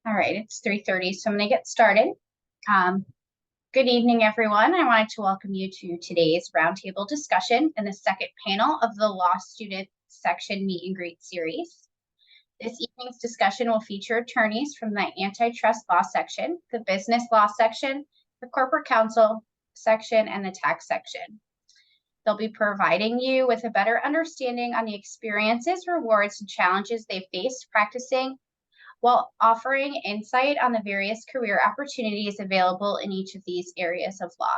All right, it's 3:30, so I'm going to get started. Good evening, everyone. I wanted to welcome you to today's roundtable discussion and the second panel of the Law Student Section Meet and Greet series. This evening's discussion will feature attorneys from the Antitrust Law Section, the Business Law Section, the Corporate Counsel Section, and the Tax Section. They'll be providing you with a better understanding on the experiences, rewards, and challenges they've faced practicing, while offering insight on the various career opportunities available in each of these areas of law.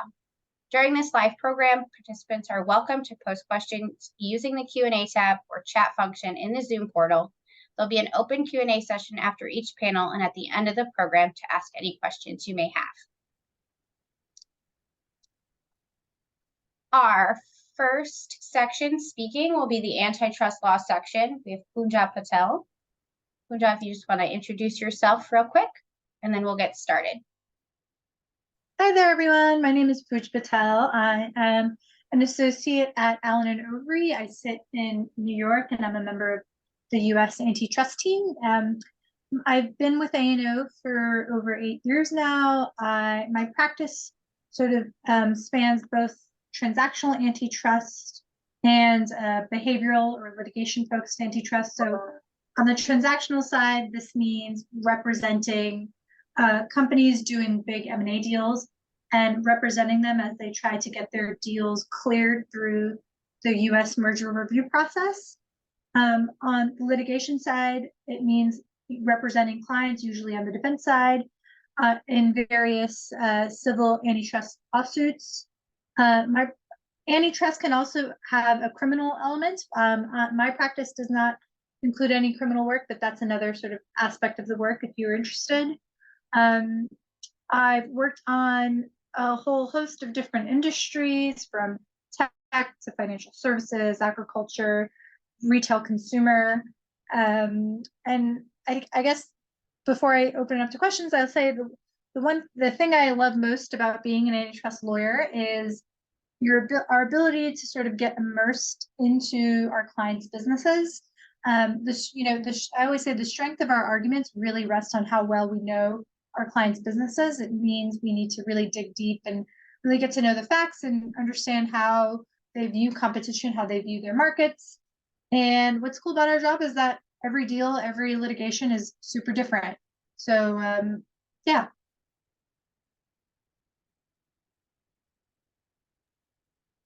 During this live program, participants are welcome to post questions using the Q&A tab or chat function in the Zoom portal. There'll be an open Q&A session after each panel and at the end of the program to ask any questions you may have. Our first section speaking will be the Antitrust Law Section. We have Pooja Patel. Pooja, if you just want to introduce yourself real quick, and then we'll get started. Hi there, everyone. My name is Pooja Patel. I am an associate at Allen & Overy. I sit in New York, and I'm a member of the U.S. Antitrust team. I've been with A&O for over 8 years now. My practice sort of spans both transactional antitrust and behavioral or litigation-focused antitrust. So on the transactional side, this means representing companies doing big M&A deals and representing them as they try to get their deals cleared through the U.S. merger review process. On the litigation side, it means representing clients, usually on the defense side, in various civil antitrust lawsuits. My antitrust can also have a criminal element. My practice does not include any criminal work, but that's another sort of aspect of the work if you're interested. I've worked on a whole host of different industries, from tech to financial services, agriculture, retail, consumer. And I guess before I open it up to questions, I'll say the thing I love most about being an antitrust lawyer is our ability to sort of get immersed into our clients' businesses. I always say the strength of our arguments really rests on how well we know our clients' businesses. It means we need to really dig deep and really get to know the facts and understand how they view competition, how they view their markets. And what's cool about our job is that every deal, every litigation is super different. So, yeah.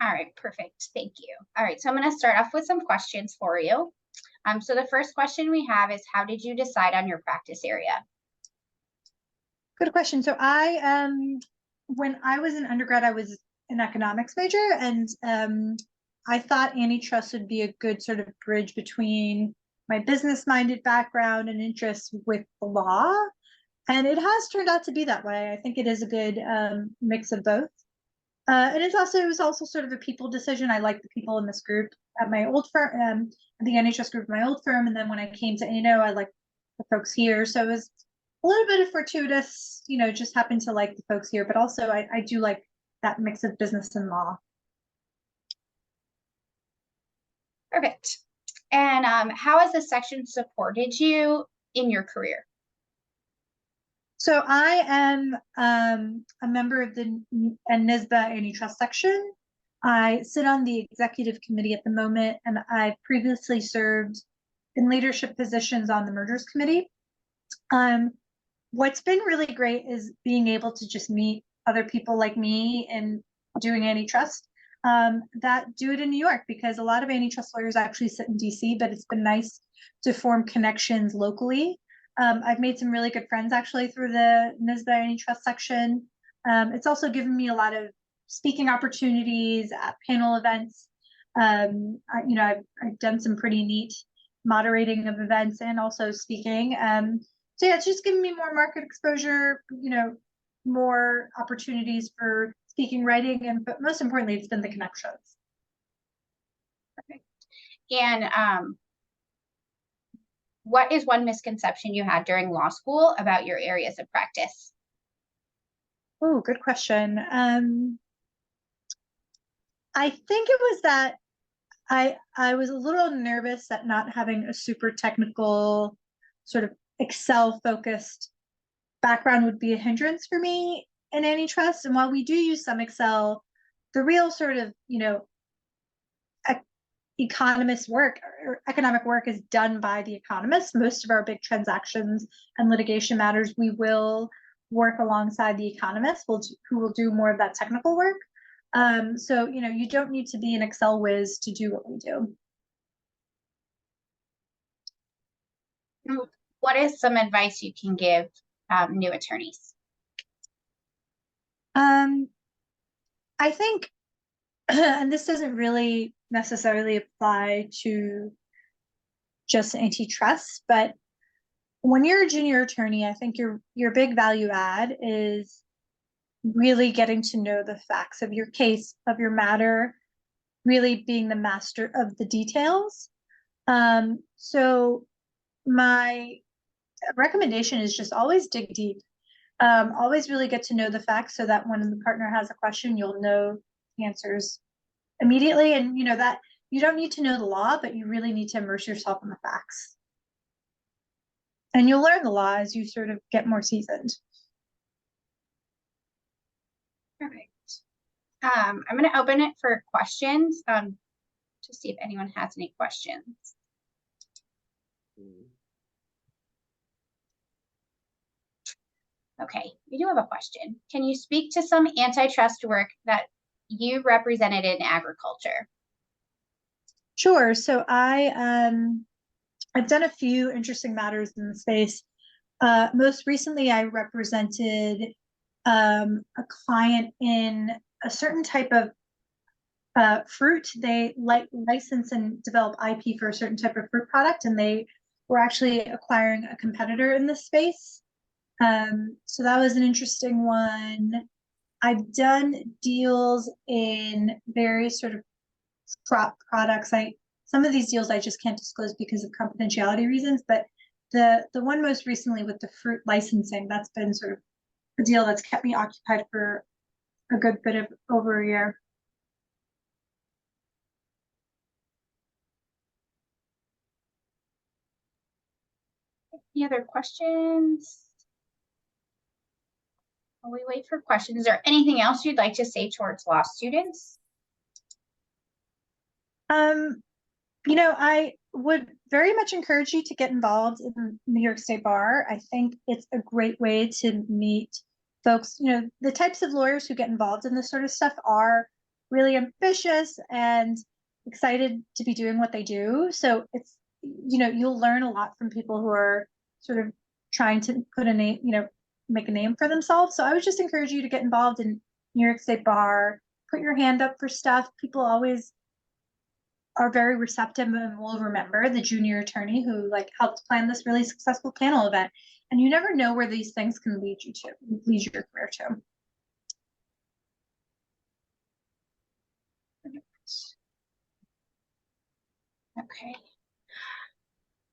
All right, perfect. Thank you. All right, so I'm going to start off with some questions for you. So the first question we have is, how did you decide on your practice area? Good question. So when I was an undergrad, I was an economics major, and I thought antitrust would be a good sort of bridge between my business-minded background and interests with the law. And it has turned out to be that way. I think it is a good mix of both. And it was also sort of a people decision. I like the people in this group at my old firm, the antitrust group at my old firm, and then when I came to A&O, I liked the folks here. So it was a little bit of fortuitous, just happened to like the folks here, but also I do like that mix of business and law. Perfect. And how has this section supported you in your career? So I am a member of the NYSBA Antitrust Section. I sit on the executive committee at the moment, and I've previously served in leadership positions on the mergers committee. What's been really great is being able to just meet other people like me and doing antitrust that do it in New York, because a lot of antitrust lawyers actually sit in DC, but it's been nice to form connections locally. I've made some really good friends actually through the NYSBA Antitrust Section. It's also given me a lot of speaking opportunities at panel events. I've done some pretty neat moderating of events and also speaking. So yeah, it's just given me more market exposure, more opportunities for speaking, writing, but most importantly, it's been the connections. Perfect. And what is one misconception you had during law school about your areas of practice? Oh, good question. I think it was that I was a little nervous at not having a super technical, sort of Excel focused background would be a hindrance for me in antitrust. And while we do use some Excel, the real sort of, economist work or economic work is done by the economists. Most of our big transactions and litigation matters, we will work alongside the economists who will do more of that technical work. So, you don't need to be an Excel whiz to do what we do. What is some advice you can give new attorneys? I think, and this doesn't really necessarily apply to just antitrust, but when you're a junior attorney, I think your big value add is really getting to know the facts of your case, of your matter, really being the master of the details. So my recommendation is just always dig deep. Always really get to know the facts so that when the partner has a question, you'll know the answers immediately. And that you don't need to know the law, but you really need to immerse yourself in the facts. And you'll learn the law as you sort of get more seasoned. Perfect. I'm going to open it for questions to see if anyone has any questions. Okay, we do have a question. Can you speak to some antitrust work that you represented in agriculture? Sure. So I've done a few interesting matters in the space. Most recently, I represented a client in a certain type of fruit. They license and develop IP for a certain type of fruit product, and they were actually acquiring a competitor in this space. So that was an interesting one. I've done deals in various sort of crop products. Some of these deals I just can't disclose because of confidentiality reasons, but the one most recently with the fruit licensing, that's been sort of a deal that's kept me occupied for a good bit of over a year. Any other questions? While we wait for questions, is there anything else you'd like to say towards law students? I would very much encourage you to get involved in New York State Bar. I think it's a great way to meet folks. The types of lawyers who get involved in this sort of stuff are really ambitious and excited to be doing what they do. So it's, you'll learn a lot from people who are sort of trying to put a name, make a name for themselves. So I would just encourage you to get involved in New York State Bar, put your hand up for stuff. People always are very receptive and will remember the junior attorney who helped plan this really successful panel event. And you never know where these things can lead your career to. Okay.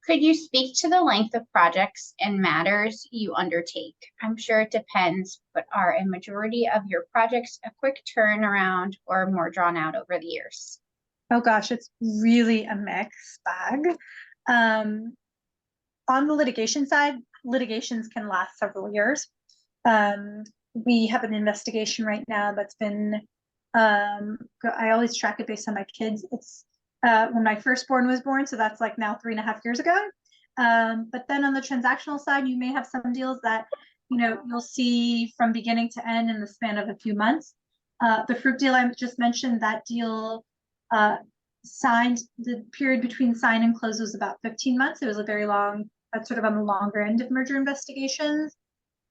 Could you speak to the length of projects and matters you undertake? I'm sure it depends, but are a majority of your projects a quick turnaround or more drawn out over the years? Oh gosh, it's really a mixed bag. On the litigation side, litigations can last several years. We have an investigation right now that's been, I always track it based on my kids. It's when my firstborn was born, so that's now 3.5 years ago. But then on the transactional side, you may have some deals that, you'll see from beginning to end in the span of a few months. The fruit deal I just mentioned, that deal the period between sign and close was about 15 months. It was a very long, that's sort of on the longer end of merger investigations.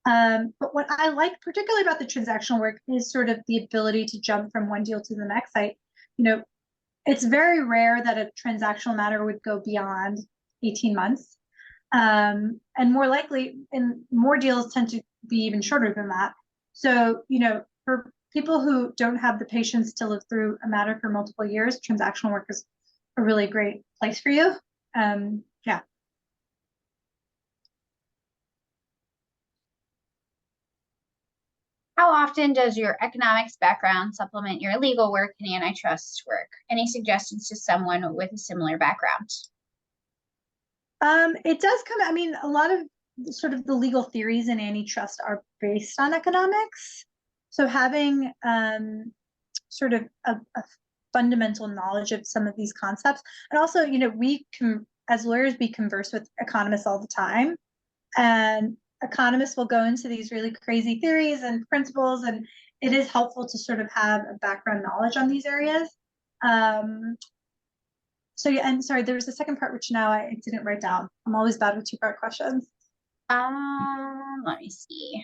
But what I like particularly about the transactional work is sort of the ability to jump from one deal to the next. It's very rare that a transactional matter would go beyond 18 months. And more likely, and more deals tend to be even shorter than that. So, for people who don't have the patience to live through a matter for multiple years, transactional work is a really great place for you. Yeah. How often does your economics background supplement your legal work and antitrust work? Any suggestions to someone with a similar background? It does come, a lot of sort of the legal theories in antitrust are based on economics. So having sort of a fundamental knowledge of some of these concepts, and also, we can, as lawyers, we converse with economists all the time, and economists will go into these really crazy theories and principles, and it is helpful to sort of have a background knowledge on these areas. So yeah, and sorry, there was a second part which now I didn't write down. I'm always bad with two-part questions. Let me see.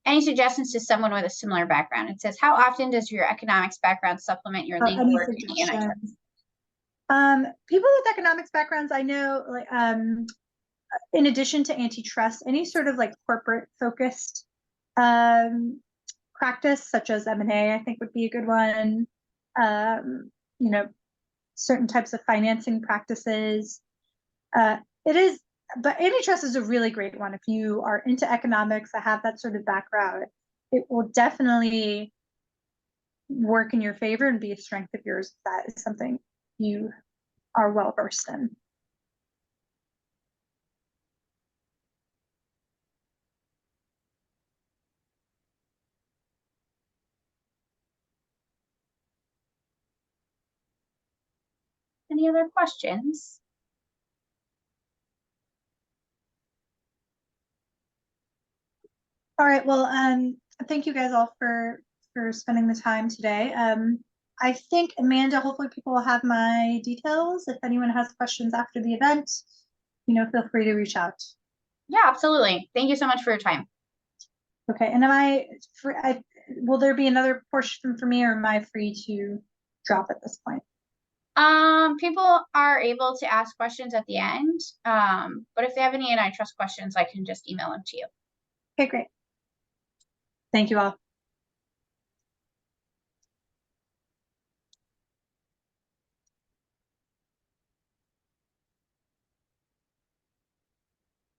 Any suggestions to someone with a similar background? It says, how often does your economics background supplement your legal Any work in the antitrust? suggestions? People with economics backgrounds, I know, like, in addition to antitrust, any sort of like corporate focused practice, such as M&A, I think would be a good one. Certain types of financing practices. It is, but antitrust is a really great one. If you are into economics, I have that sort of background, it will definitely work in your favor and be a strength of yours. That is something you are well versed in. Any other questions? All right, well, thank you guys all for spending the time today. I think, Amanda, hopefully people will have my details. If anyone has questions after the event, feel free to reach out. Yeah, absolutely. Thank you so much for your time. Okay, and will there be another portion for me, or am I free to drop at this point? People are able to ask questions at the end, but if they have any antitrust questions, I can just email them to you. Okay, great. Thank you all.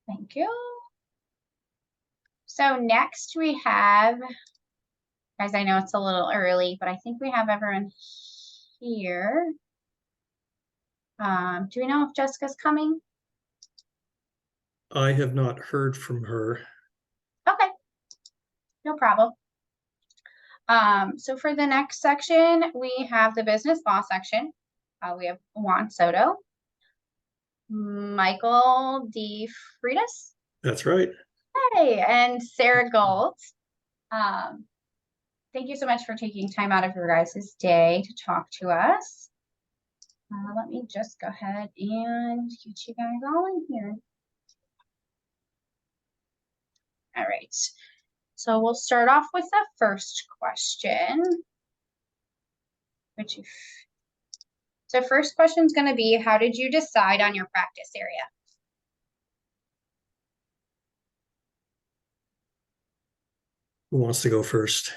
Thank you. So next we have, guys, I know it's a little early, but I think we have everyone here. Do we know if Jessica's coming? I have not heard from her. Okay, no problem. So for the next section, we have the business law section. We have Juan Soto, Michael D. Freitas. That's right. Hey, and Sarah Gold. Thank you so much for taking time out of your guys' day to talk to us. Let me just go ahead and get you guys all in here. All right. So we'll start off with the first question. So first question is going to be, how did you decide on your practice area? Who wants to go first?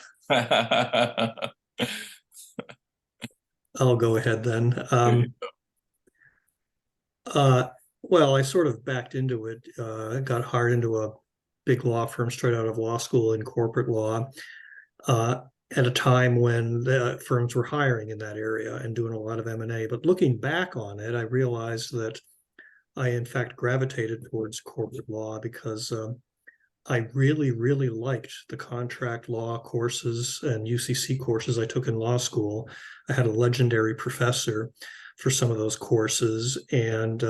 I'll go ahead then. Well, I sort of backed into it. Got hired into a big law firm straight out of law school in corporate law at a time when the firms were hiring in that area and doing a lot of M&A. But looking back on it, I realized that I, in fact, gravitated towards corporate law because I really, really liked the contract law courses and UCC courses I took in law school. I had a legendary professor for some of those courses and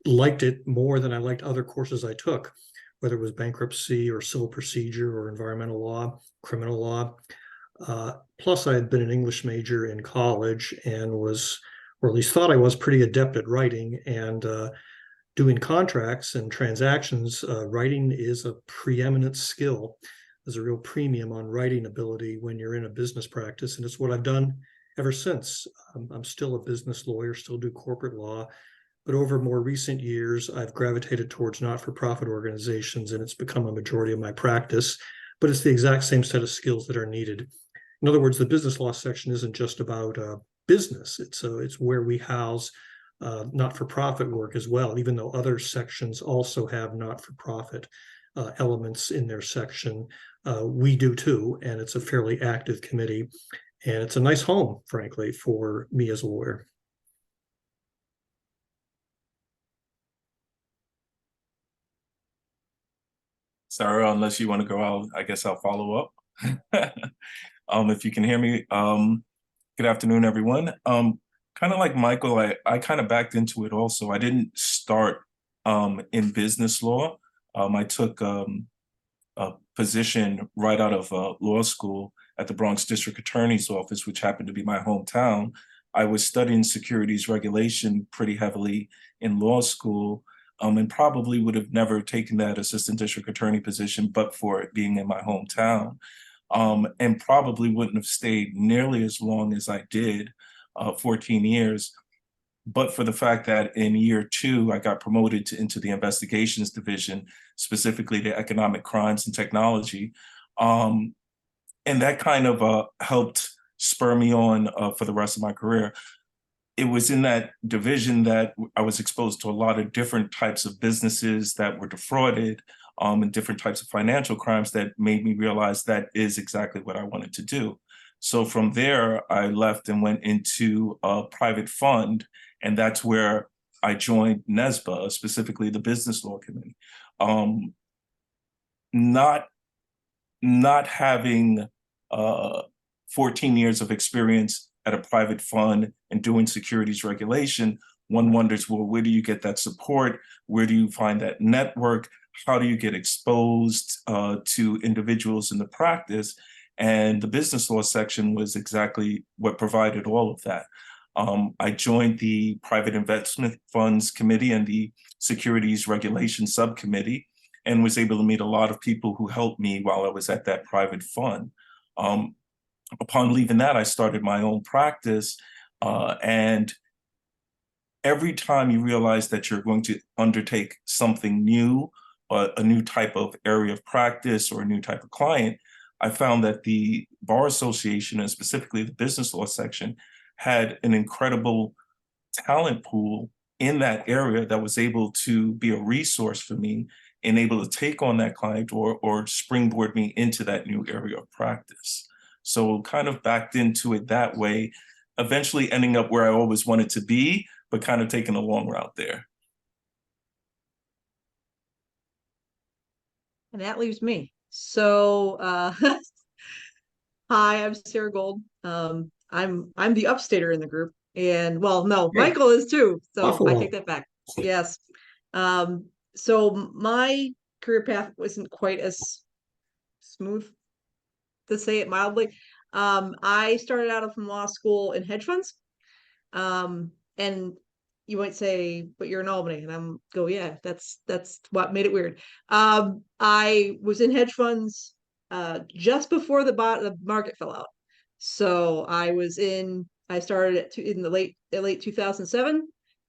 liked it more than I liked other courses I took, whether it was bankruptcy or civil procedure or environmental law, criminal law. Plus, I had been an English major in college and was, or at least thought I was, pretty adept at writing. And doing contracts and transactions, writing is a preeminent skill. There's a real premium on writing ability when you're in a business practice, and it's what I've done ever since. I'm still a business lawyer, still do corporate law, but over more recent years, I've gravitated towards not-for-profit organizations, and it's become a majority of my practice, but it's the exact same set of skills that are needed. In other words, the business law section isn't just about business. It's where we house not-for-profit work as well, even though other sections also have not-for-profit elements in their section. We do too, and it's a fairly active committee, and it's a nice home, frankly, for me as a lawyer. Sarah, unless you want to go, I guess I'll follow up. If you can hear me, good afternoon, everyone. Kind of like Michael, I kind of backed into it also. I didn't start in business law. I took a position right out of law school at the Bronx District Attorney's Office, which happened to be my hometown. I was studying securities regulation pretty heavily in law school, and probably would have never taken that assistant district attorney position, but for it being in my hometown, and probably wouldn't have stayed nearly as long as I did, 14 years, but for the fact that in year 2, I got promoted into the investigations division, specifically the economic crimes and technology. And that kind of helped spur me on for the rest of my career. It was in that division that I was exposed to a lot of different types of businesses that were defrauded, and different types of financial crimes that made me realize that is exactly what I wanted to do. So from there, I left and went into a private fund, and that's where I joined NYSBA, specifically the Business Law Committee. Not having 14 years of experience at a private fund and doing securities regulation, one wonders, well, where do you get that support? Where do you find that network? How do you get exposed to individuals in the practice? And the business law section was exactly what provided all of that. I joined the private investment funds committee and the securities regulation subcommittee, and was able to meet a lot of people who helped me while I was at that private fund. Upon leaving that, I started my own practice, and every time you realize that you're going to undertake something new, a new type of area of practice or a new type of client, I found that the Bar Association, and specifically the business law section, had an incredible talent pool in that area that was able to be a resource for me and able to take on that client or springboard me into that new area of practice. So kind of backed into it that way, eventually ending up where I always wanted to be, but kind of taking a long route there. And that leaves me. So hi, I'm Sarah Gold. I'm the upstater in the group. And well, no, Hey. Michael is too. So Buffalo. I take that back. Yes. So my career path wasn't quite as smooth, to say it mildly. I started out from law school in hedge funds. And you might say, but you're in Albany, and I'm go, yeah, that's what made it weird. I was in hedge funds just before the market fell out. So I started in the late 2007,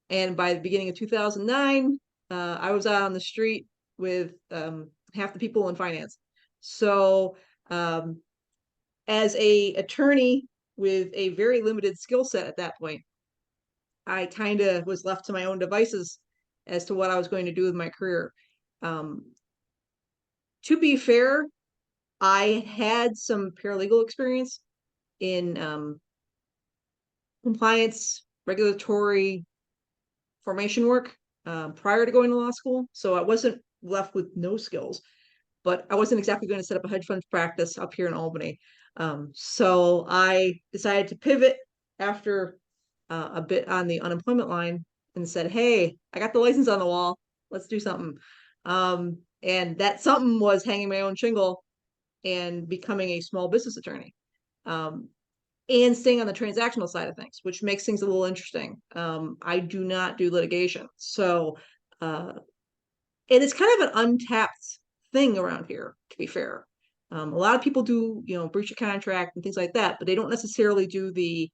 and by the beginning of 2009, I was out on the street with half the people in finance. So as a attorney with a very limited skill set at that point, I kind of was left to my own devices as to what I was going to do with my career. To be fair, I had some paralegal experience in compliance, regulatory formation work prior to going to law school. So I wasn't left with no skills, but I wasn't exactly going to set up a hedge fund practice up here in Albany. So I decided to pivot after a bit on the unemployment line and said, hey, I got the license on the wall. Let's do something. And that something was hanging my own shingle and becoming a small business attorney. And staying on the transactional side of things, which makes things a little interesting. I do not do litigation. So, and it's kind of an untapped thing around here, to be fair. A lot of people do, breach of contract and things like that, but they don't necessarily do the,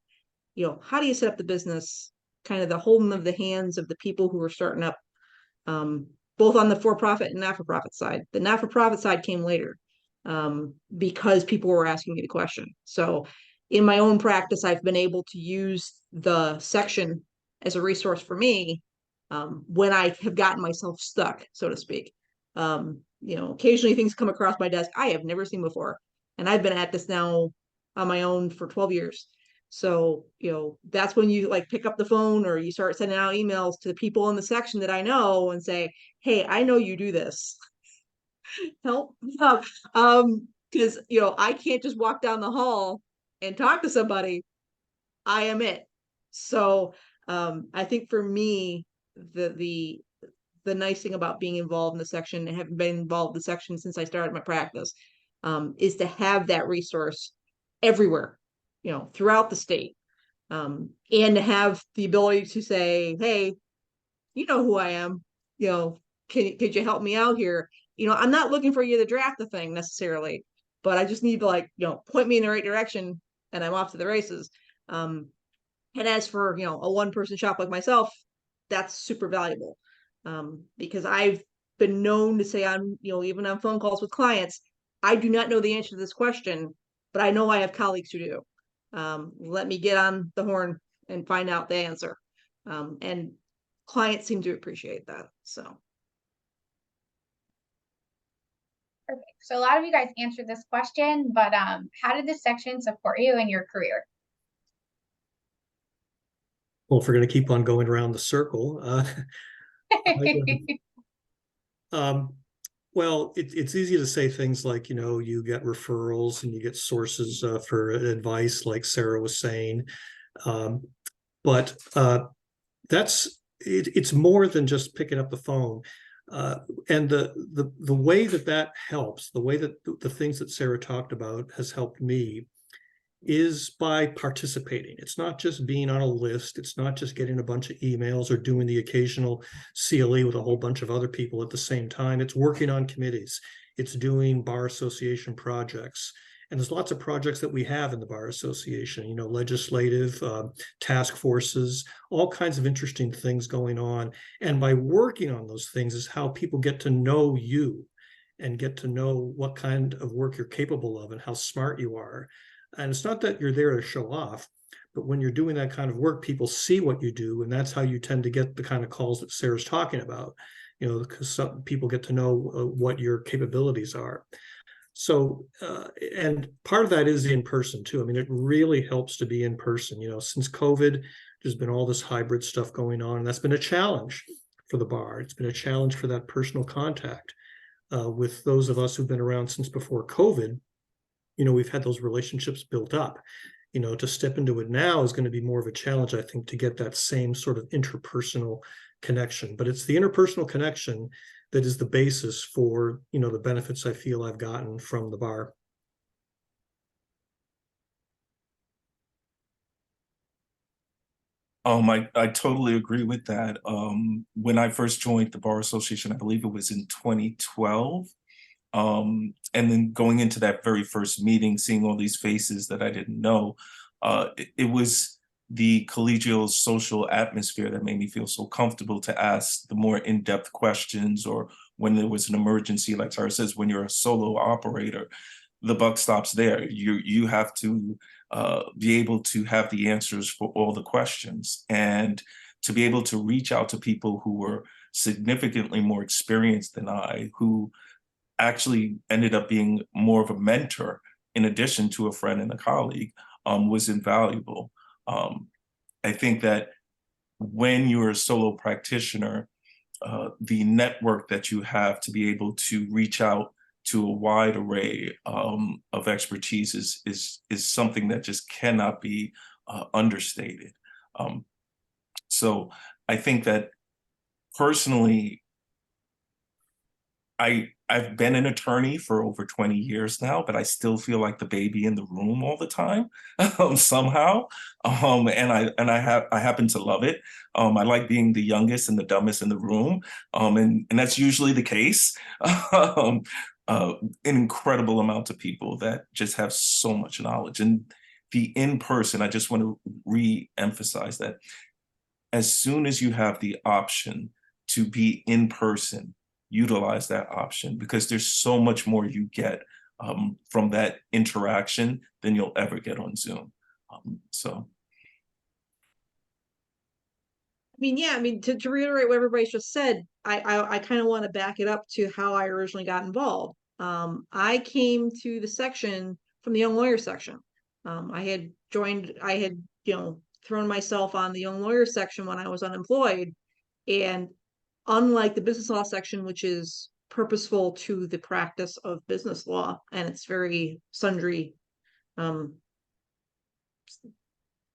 how do you set up the business, kind of the holding of the hands of the people who are starting up, both on the for-profit and not-for-profit side. The not-for-profit side came later because people were asking me the question. So in my own practice, I've been able to use the section as a resource for me when I have gotten myself stuck, so to speak. Occasionally things come across my desk I have never seen before. And I've been at this now on my own for 12 years. So, that's when you pick up the phone or you start sending out emails to the people in the section that I know and say, hey, I know you do this. help. Because I can't just walk down the hall and talk to somebody. I am it. So I think for me, the nice thing about being involved in the section and having been involved in the section since I started my practice, is to have that resource everywhere, throughout the state. And to have the ability to say, hey, you know who I am, could you help me out here? I'm not looking for you to draft the thing necessarily, but I just need to point me in the right direction and I'm off to the races. And as for, a one-person shop like myself, that's super valuable. Because I've been known to say on, even on phone calls with clients, I do not know the answer to this question, but I know I have colleagues who do. Let me get on the horn and find out the answer. And clients seem to appreciate that. So. Perfect. So a lot of you guys answered this question, but how did this section support you in your career? Well, if we're going to keep on going around the circle, well, it's easy to say things like, you get referrals and you get sources for advice, like Sarah was saying. But it's more than just picking up the phone. And the way that helps, the way that the things that Sarah talked about has helped me is by participating. It's not just being on a list. It's not just getting a bunch of emails or doing the occasional CLE with a whole bunch of other people at the same time. It's working on committees. It's doing bar association projects. And there's lots of projects that we have in the Bar Association, legislative, task forces, all kinds of interesting things going on. And by working on those things is how people get to know you and get to know what kind of work you're capable of and how smart you are. And it's not that you're there to show off, but when you're doing that kind of work, people see what you do. And that's how you tend to get the kind of calls that Sarah's talking about, because some people get to know what your capabilities are. So, and part of that is in person too. I mean, it really helps to be in person. Since COVID, there's been all this hybrid stuff going on, and that's been a challenge for the bar. It's been a challenge for that personal contact. With those of us who've been around since before COVID, we've had those relationships built up. To step into it now is going to be more of a challenge, I think, to get that same sort of interpersonal connection. But it's the interpersonal connection that is the basis for, the benefits I feel I've gotten from the bar. I totally agree with that. When I first joined the Bar Association, I believe it was in 2012. And then going into that very first meeting, seeing all these faces that I didn't know, it was the collegial social atmosphere that made me feel so comfortable to ask the more in-depth questions, or when there was an emergency, like Sarah says, when you're a solo operator, the buck stops there. You have to be able to have the answers for all the questions, and to be able to reach out to people who were significantly more experienced than I, who actually ended up being more of a mentor in addition to a friend and a colleague, was invaluable. I think that when you're a solo practitioner, the network that you have to be able to reach out to a wide array of expertise is something that just cannot be understated. So I think that personally, I've been an attorney for over 20 years now, but I still feel like the baby in the room all the time, somehow. And I happen to love it. I like being the youngest and the dumbest in the room. And that's usually the case. An incredible amount of people that just have so much knowledge. And the in-person, I just want to re-emphasize that as soon as you have the option to be in person, utilize that option, because there's so much more you get from that interaction than you'll ever get on Zoom. So. To reiterate what everybody's just said, I kind of want to back it up to how I originally got involved. I came to the section from the Young Lawyer section. I had thrown myself on the Young Lawyer section when I was unemployed, and unlike the Business Law section, which is purposeful to the practice of business law, and it's very sundry,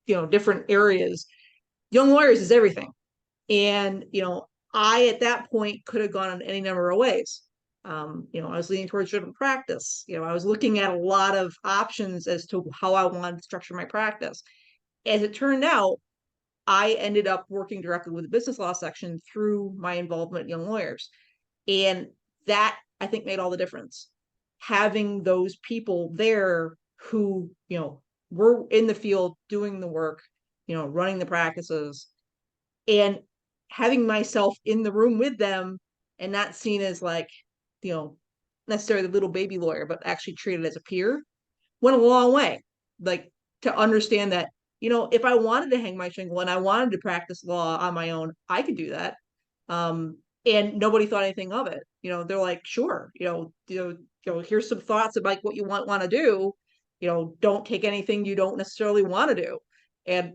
different areas. Young lawyers is everything. And, I, at that point, could have gone in any number of ways. I was leaning towards general practice. I was looking at a lot of options as to how I wanted to structure my practice. As it turned out, I ended up working directly with the business law section through my involvement in Young Lawyers. And that, I think, made all the difference. Having those people there who, were in the field doing the work, running the practices, and having myself in the room with them and not seen as like, necessarily the little baby lawyer, but actually treated as a peer, went a long way. Like, to understand that, if I wanted to hang my shingle and I wanted to practice law on my own, I could do that. And nobody thought anything of it. They're like, sure, here's some thoughts about what you want to do. Don't take anything you don't necessarily want to do. And,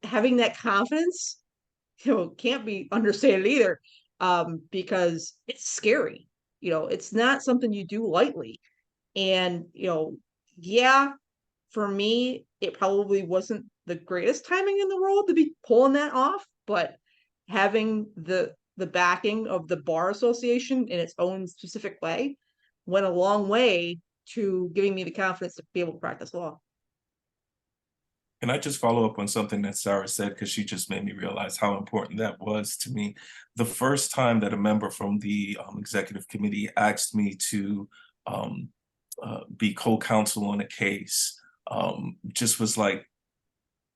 having that confidence, can't be understated either, because it's scary. It's not something you do lightly. And, yeah, for me, it probably wasn't the greatest timing in the world to be pulling that off, but having the backing of the Bar Association in its own specific way went a long way to giving me the confidence to be able to practice law. Can I just follow up on something that Sarah said, because she just made me realize how important that was to me. The first time that a member from the executive committee asked me to be co-counsel on a case, just was like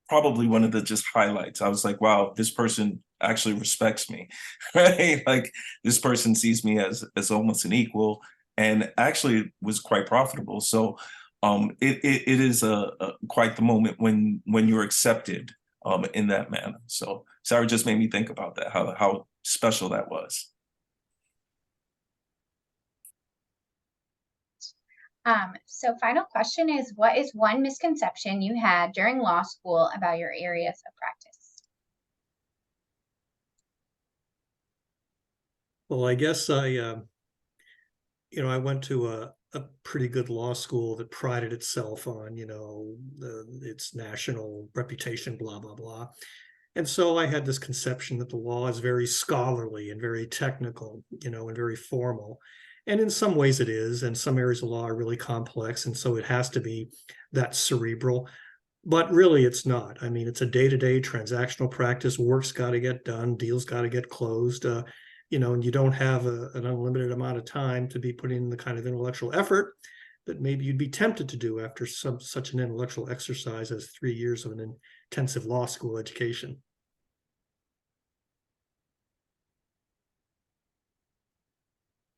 probably one of the just highlights. I was like, wow, this person actually respects me, right? Like, this person sees me as almost an equal, and actually was quite profitable. So it is quite the moment when you're accepted in that manner. So Sarah just made me think about that, how special that was. So final question is, what is one misconception you had during law school about your areas of practice? Well, I guess I went to a pretty good law school that prided itself on, its national reputation, blah, blah, blah. And so I had this conception that the law is very scholarly and very technical, and very formal. And in some ways it is, and some areas of law are really complex, and so it has to be that cerebral. But really, it's not. I mean, it's a day-to-day transactional practice. Work's got to get done, deals got to get closed, and you don't have an unlimited amount of time to be putting in the kind of intellectual effort that maybe you'd be tempted to do after such an intellectual exercise as 3 years of an intensive law school education.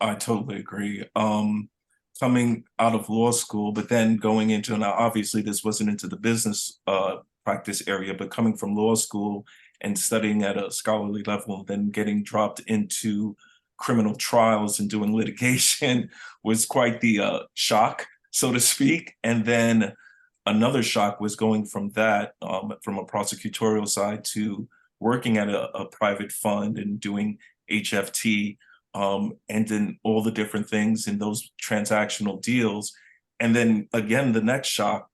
I totally agree. Coming out of law school, but then going into, now obviously this wasn't into the business practice area, but coming from law school and studying at a scholarly level, then getting dropped into criminal trials and doing litigation was quite the shock, so to speak. And then another shock was going from that, from a prosecutorial side, to working at a private fund and doing HFT, and then all the different things in those transactional deals. And then again, the next shock,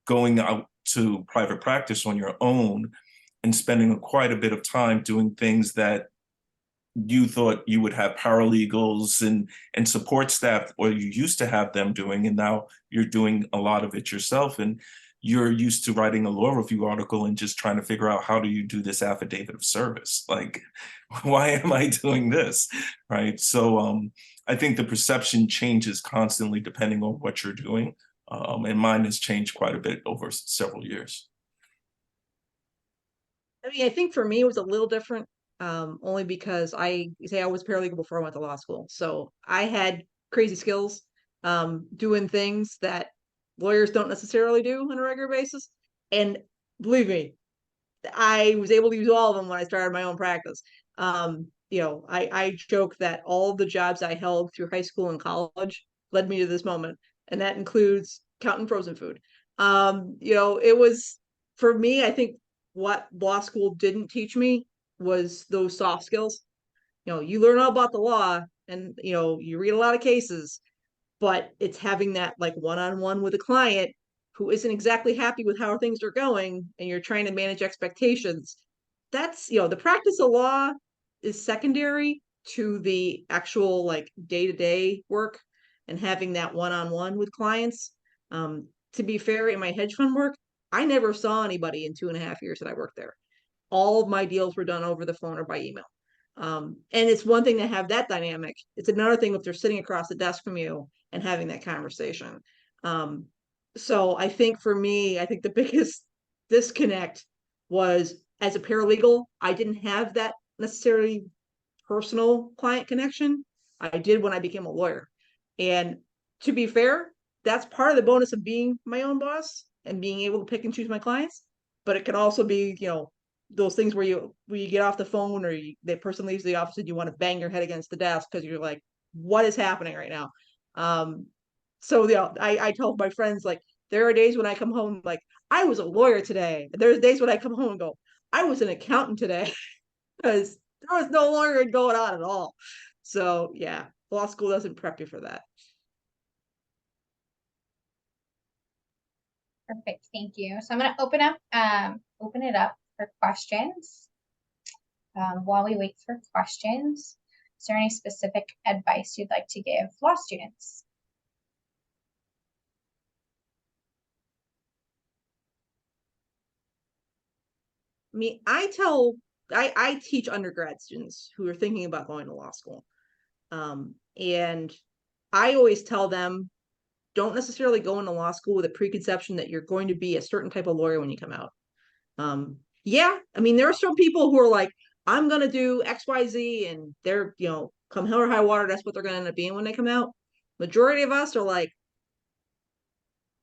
going out to private practice on your own and spending quite a bit of time doing things that you thought you would have paralegals and support staff, or you used to have them doing, and now you're doing a lot of it yourself. And you're used to writing a law review article and just trying to figure out, how do you do this affidavit of service? Like, why am I doing this, right? So I think the perception changes constantly depending on what you're doing. And mine has changed quite a bit over several years. I mean, I think for me, it was a little different, only because I was paralegal before I went to law school. So I had crazy skills, doing things that lawyers don't necessarily do on a regular basis. And believe me, I was able to use all of them when I started my own practice. I joke that all of the jobs I held through high school and college led me to this moment. And that includes counting frozen food. It was, for me, I think what law school didn't teach me was those soft skills. You learn all about the law, and you read a lot of cases, but it's having that like one-on-one with a client who isn't exactly happy with how things are going, and you're trying to manage expectations. That's, the practice of law is secondary to the actual like day-to-day work and having that one-on-one with clients. To be fair, in my hedge fund work, I never saw anybody in 2.5 years that I worked there. All of my deals were done over the phone or by email. And it's one thing to have that dynamic. It's another thing if they're sitting across the desk from you and having that conversation. So I think for me, I think the biggest disconnect was, as a paralegal, I didn't have that necessarily personal client connection. I did when I became a lawyer. And to be fair, that's part of the bonus of being my own boss and being able to pick and choose my clients. But it can also be, those things where you get off the phone, or the person leaves the office and you want to bang your head against the desk because you're like, what is happening right now? So I tell my friends, like, there are days when I come home like, I was a lawyer today. There's days when I come home and go, I was an accountant today, because there was no lawyering going on at all. So yeah, law school doesn't prep you for that. Perfect, thank you. So I'm going to open it up for questions. While we wait for questions, is there any specific advice you'd like to give law students? I mean, I teach undergrad students who are thinking about going to law school. And I always tell them, don't necessarily go into law school with a preconception that you're going to be a certain type of lawyer when you come out. Yeah, I mean, there are some people who are like, I'm going to do XYZ, and they're, come hell or high water, that's what they're going to end up being when they come out. Majority of us are like,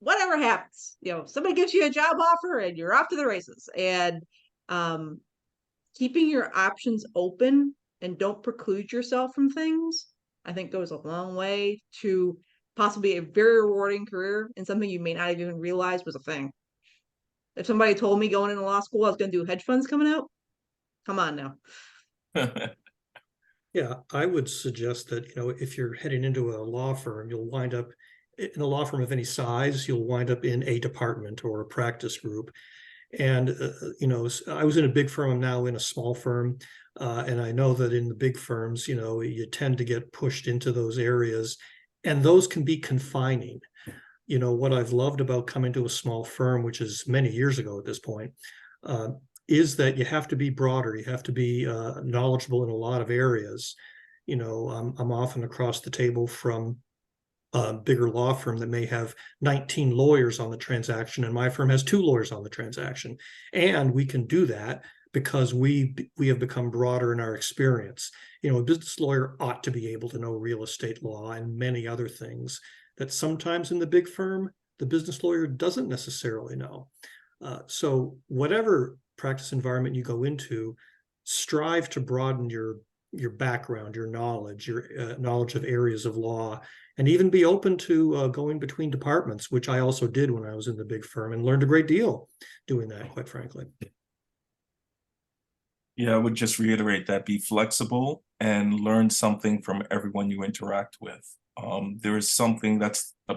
whatever happens, somebody gives you a job offer and you're off to the races. And keeping your options open and don't preclude yourself from things, I think goes a long way to possibly a very rewarding career in something you may not have even realized was a thing. If somebody told me going into law school I was going to do hedge funds coming out, come on now. Yeah, I would suggest that, if you're heading into a law firm, you'll wind up in a law firm of any size, you'll wind up in a department or a practice group. And, I was in a big firm, I'm now in a small firm. And I know that in the big firms, you tend to get pushed into those areas, and those can be confining. What I've loved about coming to a small firm, which is many years ago at this point, is that you have to be broader. You have to be knowledgeable in a lot of areas. I'm often across the table from a bigger law firm that may have 19 lawyers on the transaction, and my firm has 2 lawyers on the transaction. And we can do that because we have become broader in our experience. A business lawyer ought to be able to know real estate law and many other things that sometimes in the big firm, the business lawyer doesn't necessarily know. So whatever practice environment you go into, strive to broaden your background, your knowledge of areas of law, and even be open to going between departments, which I also did when I was in the big firm, and learned a great deal doing that, quite frankly. Yeah, I would just reiterate that, be flexible and learn something from everyone you interact with. There is something that's a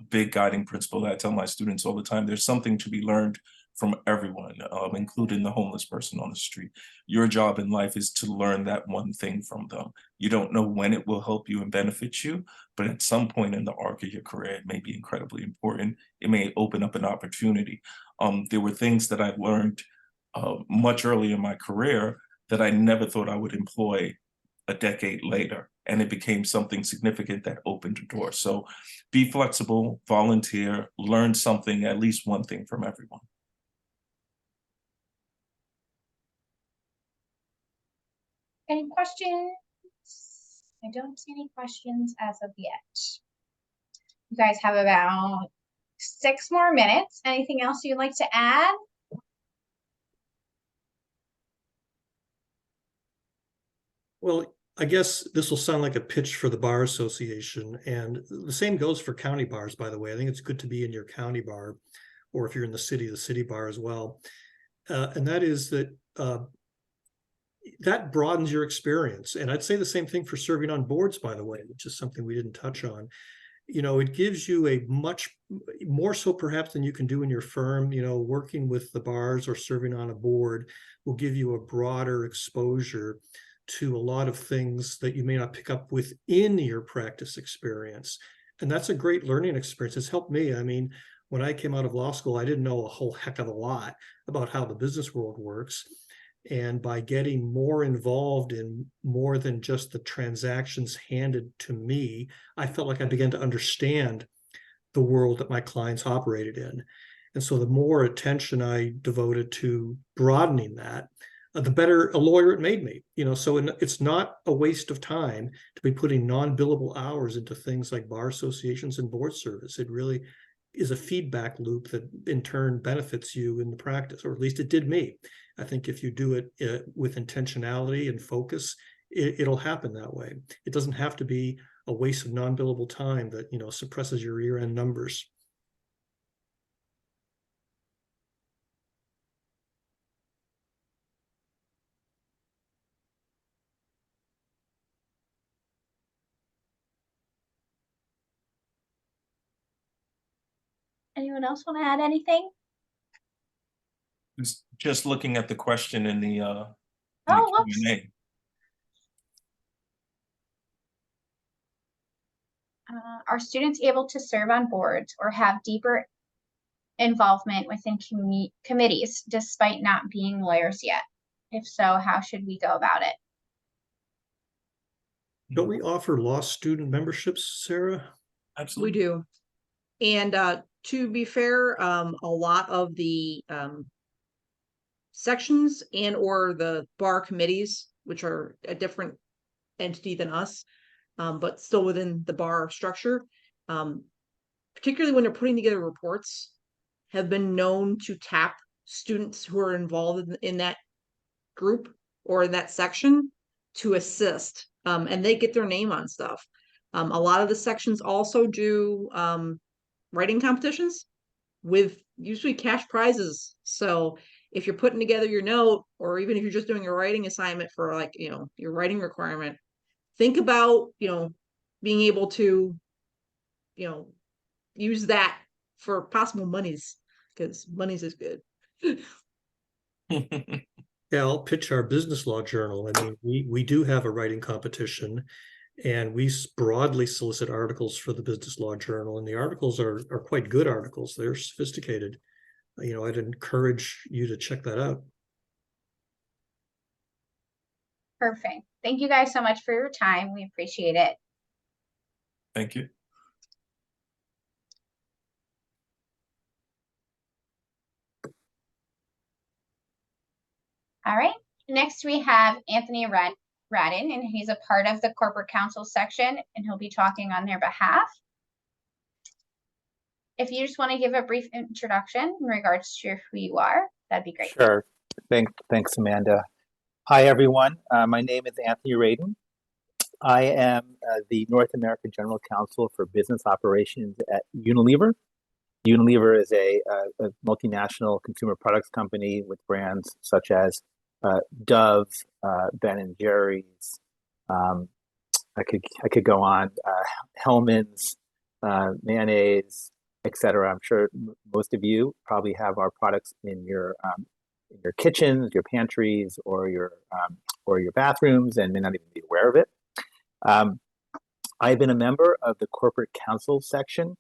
big guiding principle that I tell my students all the time. There's something to be learned from everyone, including the homeless person on the street. Your job in life is to learn that one thing from them. You don't know when it will help you and benefit you, but at some point in the arc of your career, it may be incredibly important. It may open up an opportunity. There were things that I learned much earlier in my career that I never thought I would employ a decade later. And it became something significant that opened a door. So be flexible, volunteer, learn something, at least one thing from everyone. Any questions? I don't see any questions as of yet. You guys have about 6 more minutes. Anything else you'd like to add? Well, I guess this will sound like a pitch for the Bar Association, and the same goes for county bars, by the way. I think it's good to be in your county bar, or if you're in the city bar as well. And that is that that broadens your experience. And I'd say the same thing for serving on boards, by the way, which is something we didn't touch on. You know, it gives you a much more so perhaps than you can do in your firm. You know, working with the bars or serving on a board will give you a broader exposure to a lot of things that you may not pick up within your practice experience. And that's a great learning experience. It's helped me. I mean, when I came out of law school, I didn't know a whole heck of a lot about how the business world works. And by getting more involved in more than just the transactions handed to me, I felt like I began to understand the world that my clients operated in. And so the more attention I devoted to broadening that, the better a lawyer it made me. You know, so it's not a waste of time to be putting non-billable hours into things like bar associations and board service. It really is a feedback loop that in turn benefits you in the practice, or at least it did me. I think if you do it with intentionality and focus, it'll happen that way. It doesn't have to be a waste of non-billable time that, you know, suppresses your year-end numbers. Anyone else want to add anything? Just looking at the question in the Oh, whoops. Q&A. Are students able to serve on boards or have deeper involvement within committees despite not being lawyers yet? If so, how should we go about it? Don't we offer law student memberships, Sarah? We Absolutely. do. And to be fair, a lot of the sections and or the bar committees, which are a different entity than us, but still within the bar structure, particularly when they're putting together reports, have been known to tap students who are involved in that group or in that section to assist, and they get their name on stuff. A lot of the sections also do writing competitions with usually cash prizes. So if you're putting together your note, or even if you're just doing a writing assignment for, like, you know, your writing requirement, think about, you know, being able to, you know, use that for possible monies, because monies is good. Yeah, I'll pitch our business law journal. I mean, we do have a writing competition, and we broadly solicit articles for the business law journal, and the articles are quite good articles. They're sophisticated. You know, I'd encourage you to check that out. Perfect. Thank you guys so much for your time. We appreciate it. Thank you. All right. Next, we have Anthony Radin, and he's a part of the corporate counsel section, and he'll be talking on their behalf. If you just want to give a brief introduction in regards to who you are, that'd be great. Sure. Thanks, Amanda. Hi, everyone. My name is Anthony Radin. I am the North American General Counsel for Business Operations at Unilever. Unilever is a multinational consumer products company with brands such as Dove, Ben & Jerry's. I could go on. Hellmann's, mayonnaise, etc. I'm sure most of you probably have our products in your kitchens, your pantries, or your bathrooms, and may not even be aware of it. I've been a member of the corporate counsel section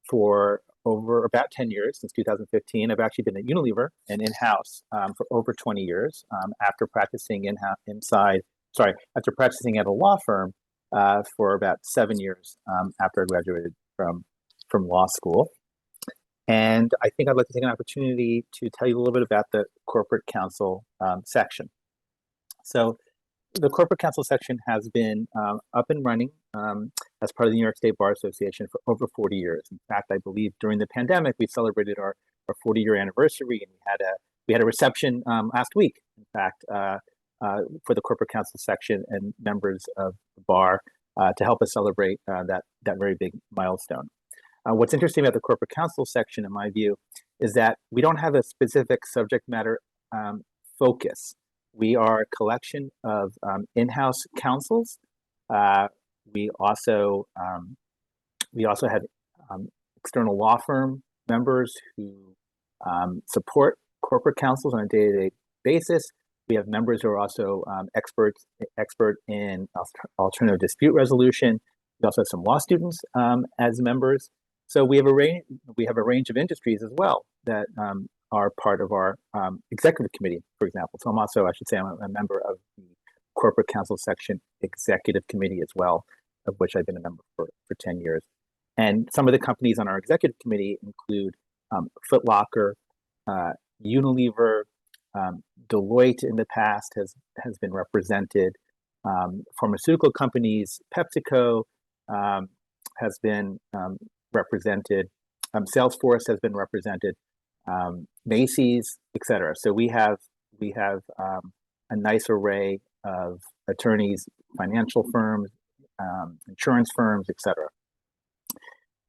for over about 10 years, since 2015. I've actually been at Unilever and in-house for over 20 years after practicing after practicing at a law firm for about 7 years after I graduated from law school. And I think I'd like to take an opportunity to tell you a little bit about the corporate counsel section. So the corporate counsel section has been up and running as part of the New York State Bar Association for over 40 years. In fact, I believe during the pandemic, we celebrated our 40-year anniversary, and we had a reception last week, in fact, for the corporate counsel section and members of the bar to help us celebrate that very big milestone. What's interesting about the corporate counsel section, in my view, is that we don't have a specific subject matter focus. We are a collection of in-house counsels. We also have external law firm members who support corporate counsels on a day-to-day basis. We have members who are also expert in alternative dispute resolution. We also have some law students as members. So we have a range of industries as well that are part of our executive committee, for example. So I'm a member of the corporate counsel section executive committee as well, of which I've been a member for 10 years. And some of the companies on our executive committee include Foot Locker, Unilever, Deloitte in the past has been represented. Pharmaceutical companies, PepsiCo has been represented. Salesforce has been represented. Macy's, etc. So we have a nice array of attorneys, financial firms, insurance firms, etc.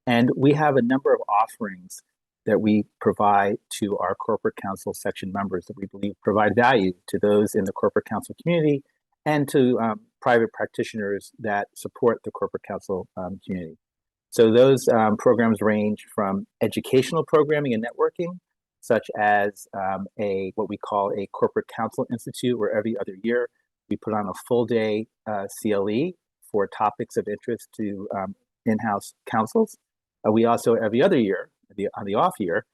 And we have a number of offerings that we provide to our corporate counsel section members that we believe provide value to those in the corporate counsel community and to private practitioners that support the corporate counsel community. So those programs range from educational programming and networking, such as what we call a corporate counsel institute, where every other year we put on a full day CLE for topics of interest to in-house counsels. We also, every other year, on the off year,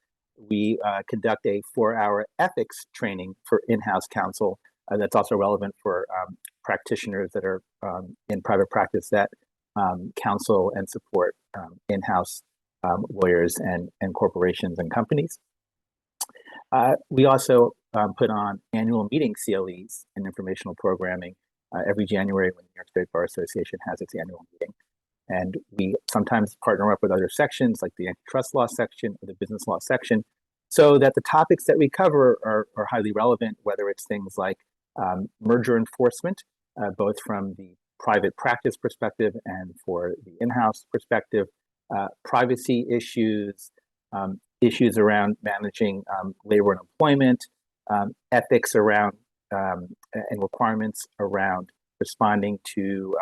we conduct a 4-hour ethics training for in-house counsel that's also relevant for practitioners that are in private practice that counsel and support in-house lawyers and corporations and companies. We also put on annual meeting CLEs and informational programming every January when the New York State Bar Association has its annual meeting. And we sometimes partner up with other sections like the Antitrust Law Section or the Business Law Section, so that the topics that we cover are highly relevant, whether it's things like merger enforcement, both from the private practice perspective and for the in-house perspective, privacy issues, issues around managing labor and employment, ethics around and requirements around responding to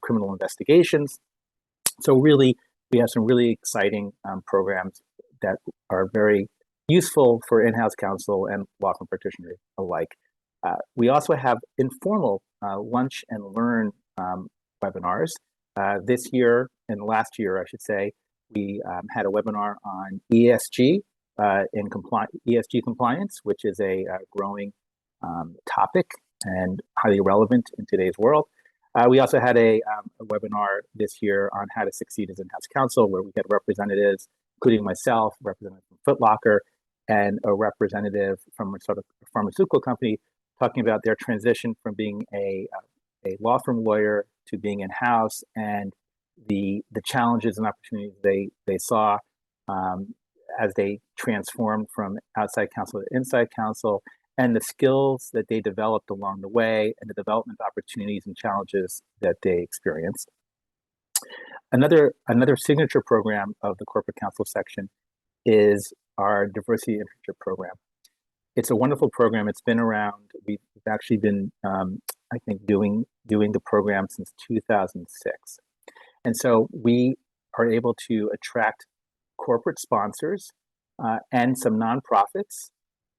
criminal investigations. So really, we have some really exciting programs that are very useful for in-house counsel and law firm practitioners alike. We also have informal lunch and learn webinars. This year and last year, I should say, we had a webinar on ESG ESG compliance, which is a growing topic and highly relevant in today's world. We also had a webinar this year on how to succeed as in-house counsel, where we had representatives, including myself, representative from Foot Locker, and a representative from a sort of pharmaceutical company, talking about their transition from being a law firm lawyer to being in-house and the challenges and opportunities they saw as they transformed from outside counsel to inside counsel, and the skills that they developed along the way and the development opportunities and challenges that they experienced. Another signature program of the corporate counsel section is our diversity internship program. It's a wonderful program. It's been around. We've actually been, I think, doing the program since 2006. And so we are able to attract corporate sponsors and some nonprofits.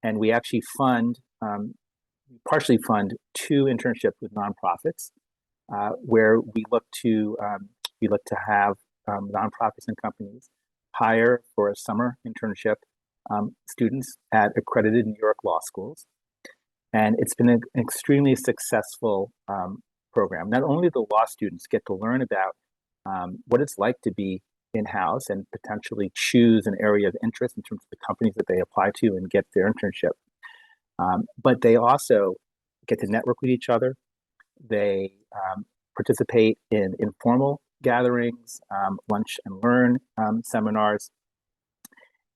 And we actually partially fund 2 internships with nonprofits, where we look to have nonprofits and companies hire for a summer internship students at accredited New York law schools. And it's been an extremely successful program. Not only do law students get to learn about what it's like to be in-house and potentially choose an area of interest in terms of the companies that they apply to and get their internship, but they also get to network with each other. They participate in informal gatherings, lunch and learn seminars.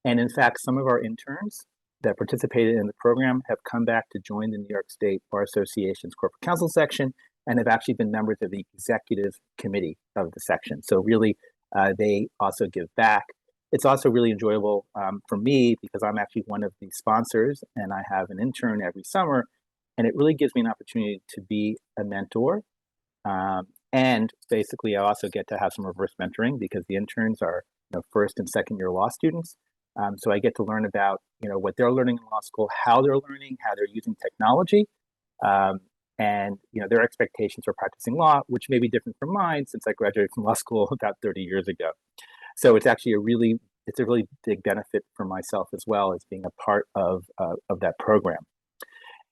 And in fact, some of our interns that participated in the program have come back to join the New York State Bar Association's corporate counsel section and have actually been members of the executive committee of the section. So really, they also give back. It's also really enjoyable for me because I'm actually one of the sponsors and I have an intern every summer And it really gives me an opportunity to be a mentor. And basically, I also get to have some reverse mentoring because the interns are first and second year law students. So I get to learn about what they're learning in law school, how they're learning, how they're using technology, and their expectations for practicing law, which may be different from mine since I graduated from law school about 30 years ago. So it's actually a really big benefit for myself as well as being a part of that program.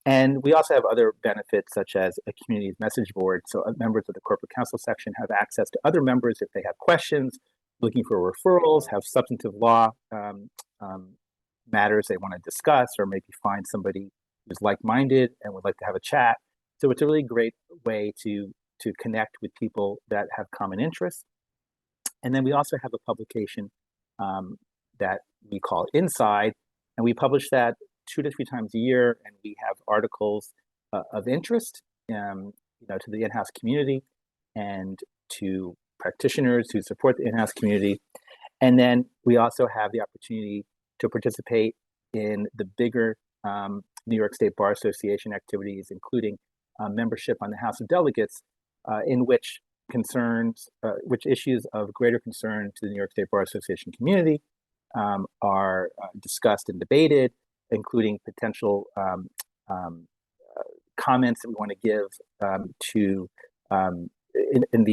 And we also have other benefits such as a community message board. So members of the corporate counsel section have access to other members if they have questions, looking for referrals, have substantive law matters they want to discuss, or maybe find somebody who's like-minded and would like to have a chat. So it's a really great way to connect with people that have common interests. And then we also have a publication that we call Inside, and we publish that 2 to 3 times a year, and we have articles of interest to the in-house community and to practitioners who support the in-house community. And then we also have the opportunity to participate in the bigger New York State Bar Association activities, including membership on the House of Delegates, in which issues of greater concern to the New York State Bar Association community are discussed and debated, including potential comments that we want to give to in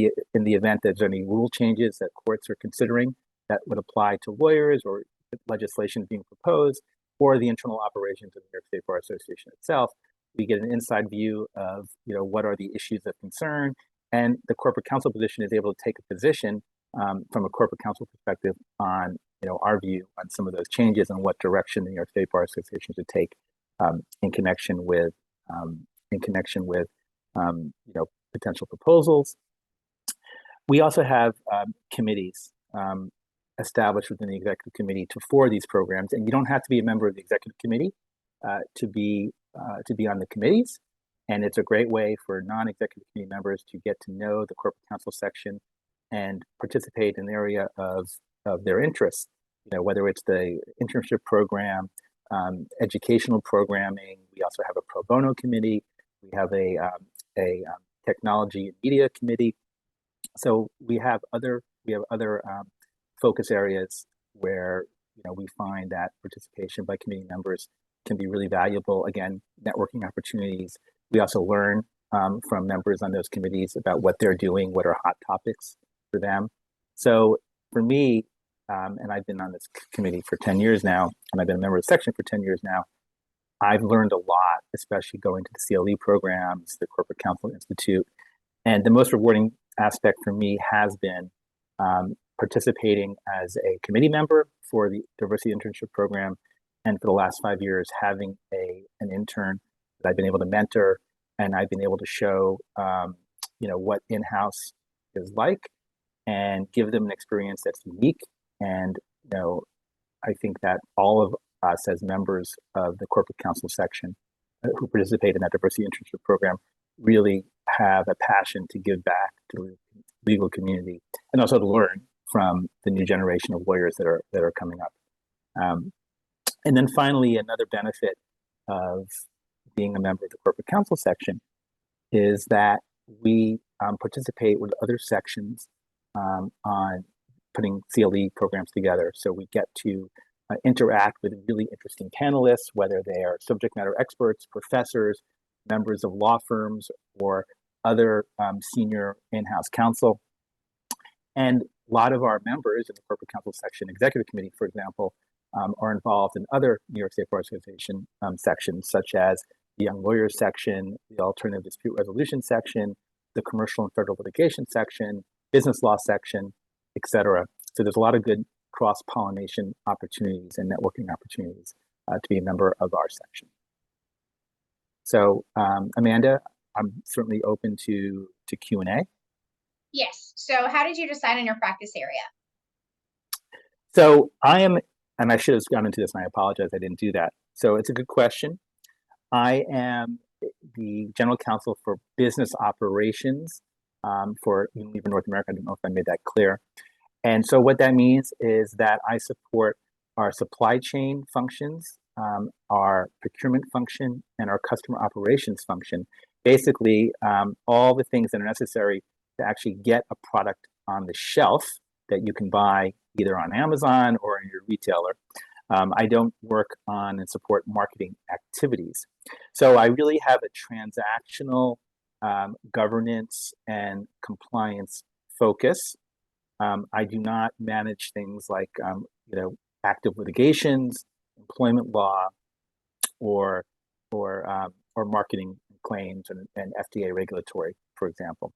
the event there's any rule changes that courts are considering that would apply to lawyers, or legislation being proposed, or the internal operations of the New York State Bar Association itself. We get an inside view of what are the issues of concern, and the corporate counsel position is able to take a position from a corporate counsel perspective on our view on some of those changes and what direction the New York State Bar Association should take in connection with potential proposals. We also have committees established within the executive committee for these programs, and you don't have to be a member of the executive committee to be on the committees. And it's a great way for non-executive committee members to get to know the corporate counsel section and participate in the area of their interests. Whether it's the internship program, educational programming. We also have a pro bono committee. We have a technology and media committee. So we have other focus areas where we find that participation by committee members can be really valuable. Again, networking opportunities. We also learn from members on those committees about what they're doing, what are hot topics for them. So for me, and I've been on this committee for 10 years now, and I've been a member of the section for 10 years now, I've learned a lot, especially going to the CLE programs, the Corporate Counsel Institute. And the most rewarding aspect for me has been participating as a committee member for the Diversity Internship Program, and for the last 5 years, having an intern that I've been able to mentor, and I've been able to show what in-house is like, and give them an experience that's unique. And I think that all of us as members of the corporate counsel section who participate in that diversity internship program really have a passion to give back to the legal community, and also to learn from the new generation of lawyers that are coming up. And then finally, another benefit of being a member of the corporate counsel section is that we participate with other sections on putting CLE programs together. So we get to interact with really interesting panelists, whether they are subject matter experts, professors, members of law firms, or other senior in-house counsel. And a lot of our members in the corporate counsel section, executive committee, for example, are involved in other New York State Bar Association sections, such as the Young Lawyers section, the Alternative Dispute Resolution section, the Commercial and Federal Litigation section, Business Law section, etc. So there's a lot of good cross-pollination opportunities and networking opportunities to be a member of our section. So Amanda, I'm certainly open to Q&A. Yes. So how did you decide on your practice area? So I am, and I should have gone into this, and I apologize, I didn't do that. So it's a good question. I am the general counsel for business operations for Unilever North America. I don't know if I made that clear. And so what that means is that I support our supply chain functions our procurement function and our customer operations function. Basically, all the things that are necessary to actually get a product on the shelf that you can buy either on Amazon or in your retailer. I don't work on and support marketing activities. So I really have a transactional governance and compliance focus. I do not manage things like active litigations, employment law, or marketing claims and FDA regulatory, for example.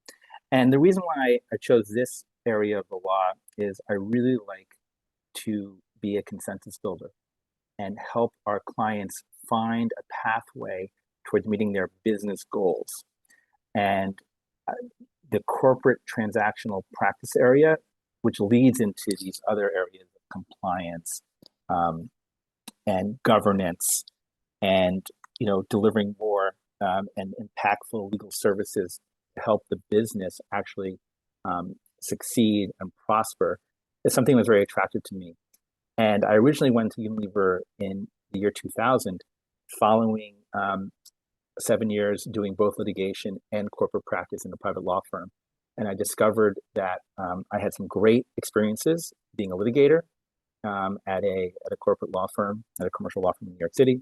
And the reason why I chose this area of the law is I really like to be a consensus builder and help our clients find a pathway towards meeting their business goals. And the corporate transactional practice area, which leads into these other areas of compliance and governance and delivering more and impactful legal services to help the business actually succeed and prosper, is something that was very attractive to me. And I originally went to Unilever in the year 2000, following 7 years doing both litigation and corporate practice in a private law firm. And I discovered that I had some great experiences being a litigator at a corporate law firm, at a commercial law firm in New York City.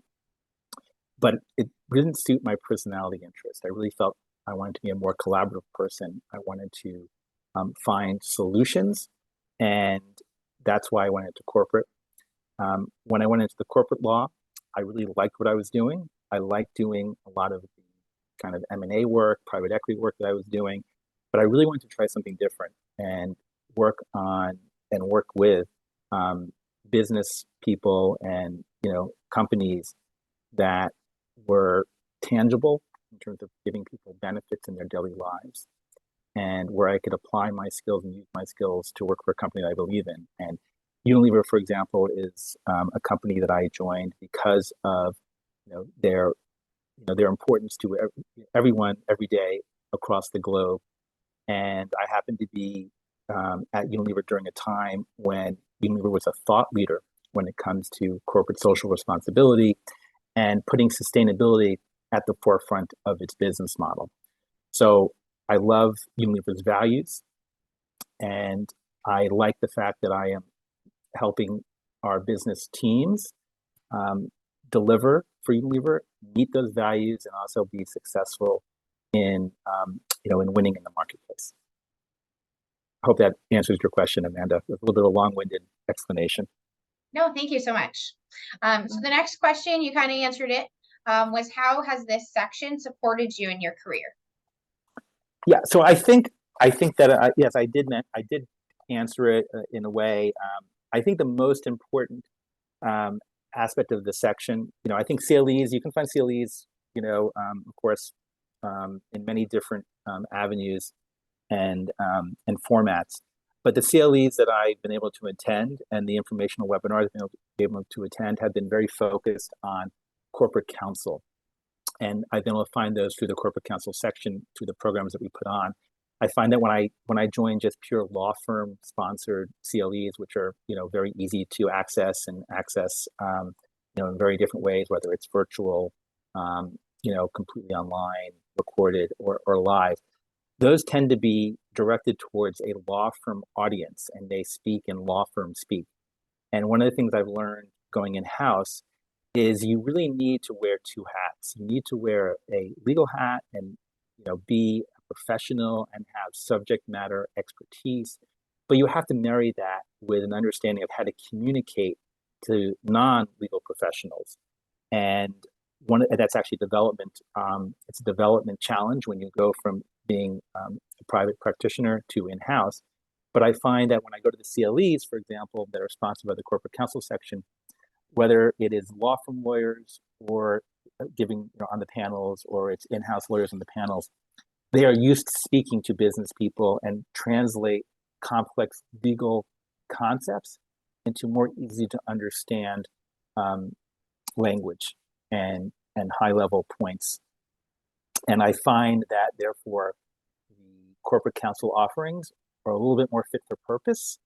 But it didn't suit my personality interest. I really felt I wanted to be a more collaborative person. I wanted to find solutions, and that's why I went into corporate. When I went into the corporate law, I really liked what I was doing. I liked doing a lot of the kind of M&A work, private equity work that I was doing, but I really wanted to try something different and work on and work with business people and companies that were tangible in terms of giving people benefits in their daily lives, and where I could apply my skills and use my skills to work for a company that I believe in. And Unilever, for example, is a company that I joined because of their importance to everyone every day across the globe. And I happened to be at Unilever during a time when Unilever was a thought leader when it comes to corporate social responsibility and putting sustainability at the forefront of its business model. So I love Unilever's values, and I like the fact that I am helping our business teams deliver for Unilever, meet those values, and also be successful in in winning in the marketplace. I hope that answers your question, Amanda, with a little bit of a long-winded explanation. No, thank you so much. So the next question, you kind of answered it, was how has this section supported you in your career? Yeah, so I think that yes, I did answer it in a way. I think the most important aspect of the section, I think CLEs, you can find CLEs, of course, in many different avenues and formats. But the CLEs that I've been able to attend and the informational webinars I've been able to attend have been very focused on corporate counsel. And I've been able to find those through the corporate counsel section, through the programs that we put on. I find that when I join just pure law firm sponsored CLEs, which are very easy to access in very different ways, whether it's virtual, completely online, recorded, or live, those tend to be directed towards a law firm audience, and they speak in law firm speak. And one of the things I've learned going in-house is you really need to wear two hats. You need to wear a legal hat and be a professional and have subject matter expertise, but you have to marry that with an understanding of how to communicate to non-legal professionals. And that's actually development. It's a development challenge when you go from being a private practitioner to in-house. But I find that when I go to the CLEs, for example, that are sponsored by the corporate counsel section, whether it is law firm lawyers or giving on the panels, or it's in-house lawyers on the panels, they are used to speaking to business people and translate complex legal concepts into more easy to understand language and high-level points. And I find that, therefore, the corporate counsel offerings are a little bit more fit for purpose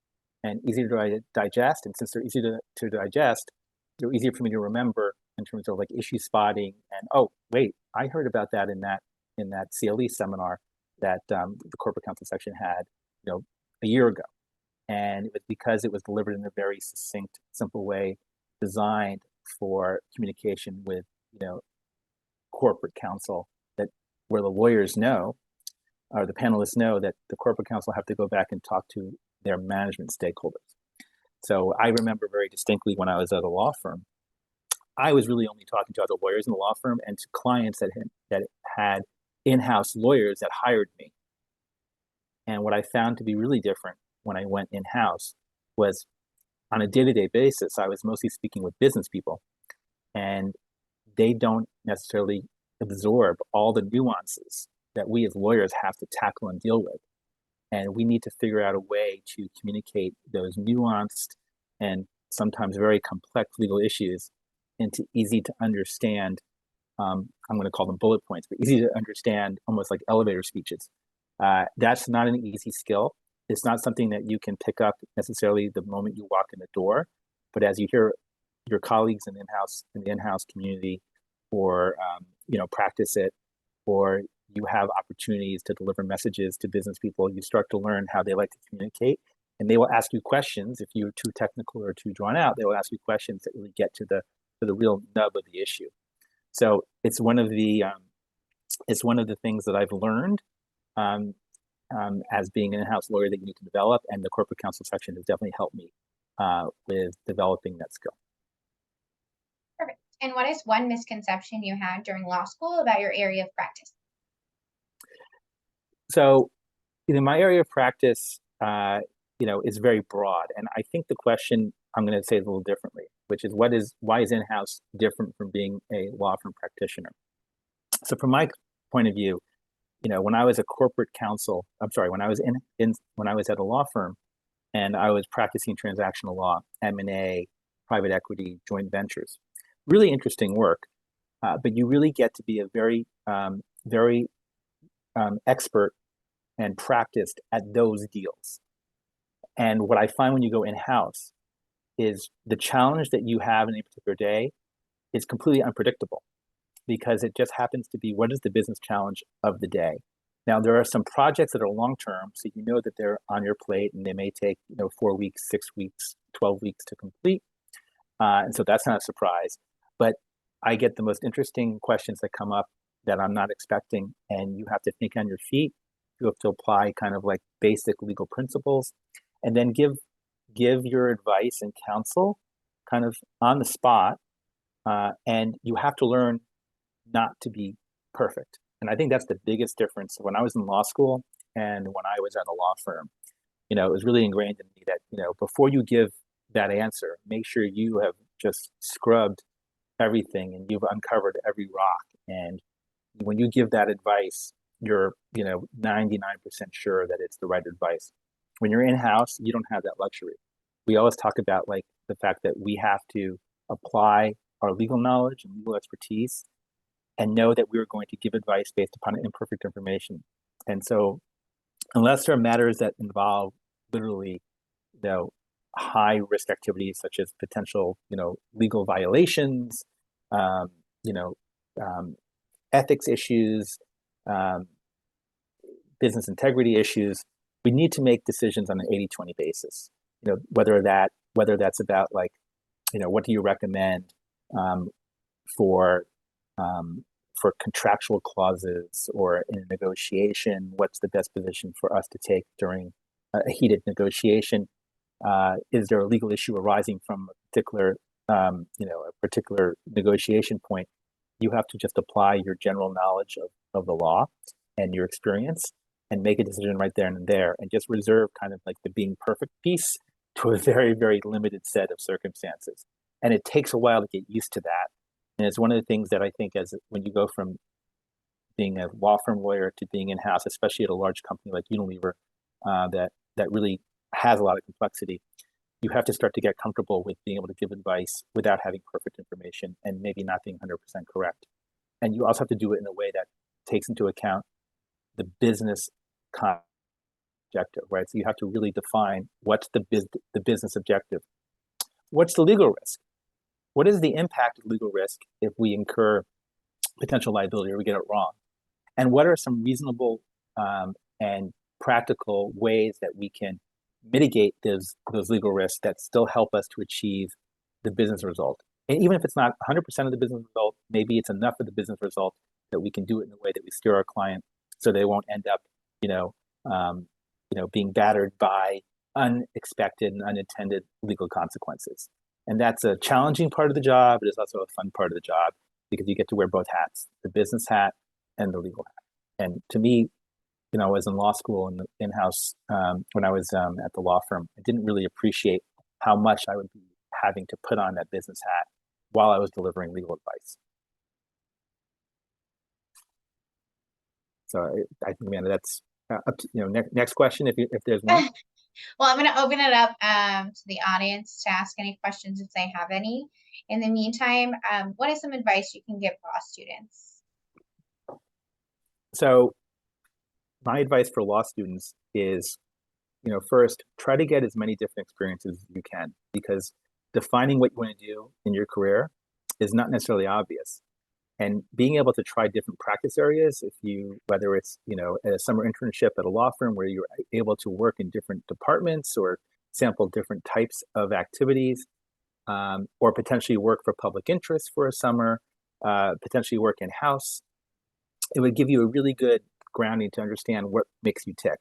and easier to digest. And since they're easy to digest, they're easier for me to remember in terms of like issue spotting and, oh, wait, I heard about that in that CLE seminar that the corporate counsel section had, a year ago. And it was because it was delivered in a very succinct, simple way, designed for communication with, corporate counsel, that where the lawyers know, or the panelists know, that the corporate counsel have to go back and talk to their management stakeholders. So I remember very distinctly when I was at a law firm, I was really only talking to other lawyers in the law firm and to clients that had in-house lawyers that hired me. And what I found to be really different when I went in-house was, on a day-to-day basis, I was mostly speaking with business people, and they don't necessarily absorb all the nuances that we as lawyers have to tackle and deal with. And we need to figure out a way to communicate those nuanced and sometimes very complex legal issues into easy to understand, I'm going to call them bullet points, but easy to understand, almost like elevator speeches. That's not an easy skill. It's not something that you can pick up necessarily the moment you walk in the door, but as you hear your colleagues in the in-house community, or practice it, or you have opportunities to deliver messages to business people, you start to learn how they like to communicate, and they will ask you questions. If you're too technical or too drawn out, they will ask you questions that really get to the real nub of the issue. So it's one of the things that I've learned as being an in-house lawyer that you need to develop, and the corporate counsel section has definitely helped me with developing that skill. Perfect. And what is one misconception you had during law school about your area of practice? So, my area of practice, is very broad, and I think the question I'm going to say it a little differently, which is why is in-house different from being a law firm practitioner? So, from my point of view, when I was a corporate counsel, when I was when I was at a law firm, and I was practicing transactional law, M&A, private equity, joint ventures, really interesting work, but you really get to be a very, very expert and practiced at those deals. And what I find when you go in-house is the challenge that you have in a particular day is completely unpredictable, because it just happens to be, what is the business challenge of the day? Now, there are some projects that are long-term, so you know that they're on your plate and they may take 4 weeks, 6 weeks, 12 weeks to complete. And so that's not a surprise. But I get the most interesting questions that come up that I'm not expecting, and you have to think on your feet. You have to apply kind of like basic legal principles, and then give your advice and counsel kind of on the spot. And you have to learn not to be perfect. And I think that's the biggest difference when I was in law school and when I was at a law firm. It was really ingrained in me that, before you give that answer, make sure you have just scrubbed everything and you've uncovered every rock. And when you give that advice, you're, 99% sure that it's the right advice. When you're in-house, you don't have that luxury. We always talk about like the fact that we have to apply our legal knowledge and legal expertise and know that we're going to give advice based upon imperfect information. And so unless there are matters that involve literally, high risk activities such as potential, legal violations, ethics issues, business integrity issues, we need to make decisions on an 80-20 basis. Whether that's about like, what do you recommend for contractual clauses, or in a negotiation, what's the best position for us to take during a heated negotiation? Is there a legal issue arising from a particular negotiation point? You have to just apply your general knowledge of the law and your experience and make a decision right there and there, and just reserve kind of like the being perfect piece to a very, very limited set of circumstances. And it takes a while to get used to that. And it's one of the things that I think, as when you go from being a law firm lawyer to being in-house, especially at a large company like Unilever, that really has a lot of complexity, you have to start to get comfortable with being able to give advice without having perfect information and maybe not being 100% correct. And you also have to do it in a way that takes into account the business objective, right? So you have to really define what's the business objective, what's the legal risk, what is the impact of legal risk if we incur potential liability or we get it wrong? And what are some reasonable and practical ways that we can mitigate those legal risks that still help us to achieve the business result? And even if it's not 100% of the business result, maybe it's enough of the business result that we can do it in a way that we steer our client so they won't end up, being battered by unexpected and unintended legal consequences. And that's a challenging part of the job. It is also a fun part of the job because you get to wear both hats, the business hat and the legal hat. And to me, I was in law school and in-house when I was at the law firm. I didn't really appreciate how much I would be having to put on that business hat while I was delivering legal advice. So I think, Amanda, that's up to, next question if there's one. Well, I'm going to open it up to the audience to ask any questions if they have any. In the meantime, what is some advice you can give law students? So my advice for law students is, first, try to get as many different experiences as you can, because defining what you want to do in your career is not necessarily obvious. And being able to try different practice areas, whether it's, a summer internship at a law firm where you're able to work in different departments or sample different types of activities, or potentially work for public interest for a summer, potentially work in-house, it would give you a really good grounding to understand what makes you tick.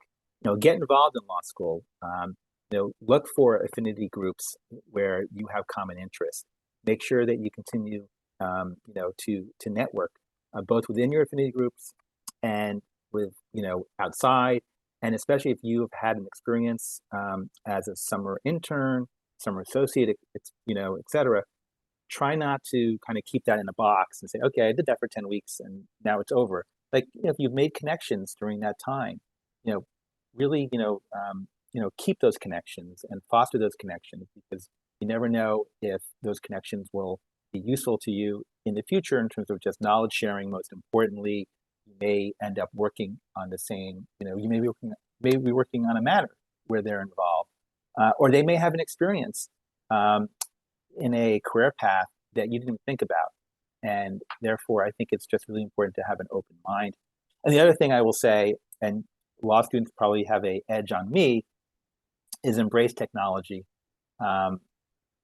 Get involved in law school. Look for affinity groups where you have common interests. Make sure that you continue, to network both within your affinity groups and with, outside. And especially if you have had an experience as a summer intern, summer associate, et cetera, try not to kind of keep that in a box and say, okay, I did that for 10 weeks and now it's over. Like, if you've made connections during that time, really, keep those connections and foster those connections, because you never know if those connections will be useful to you in the future in terms of just knowledge sharing. Most importantly, you may end up working on the same, you may be working on a matter where they're involved, or they may have an experience in a career path that you didn't think about. And therefore, I think it's just really important to have an open mind. And the other thing I will say, and law students probably have an edge on me, is embrace technology.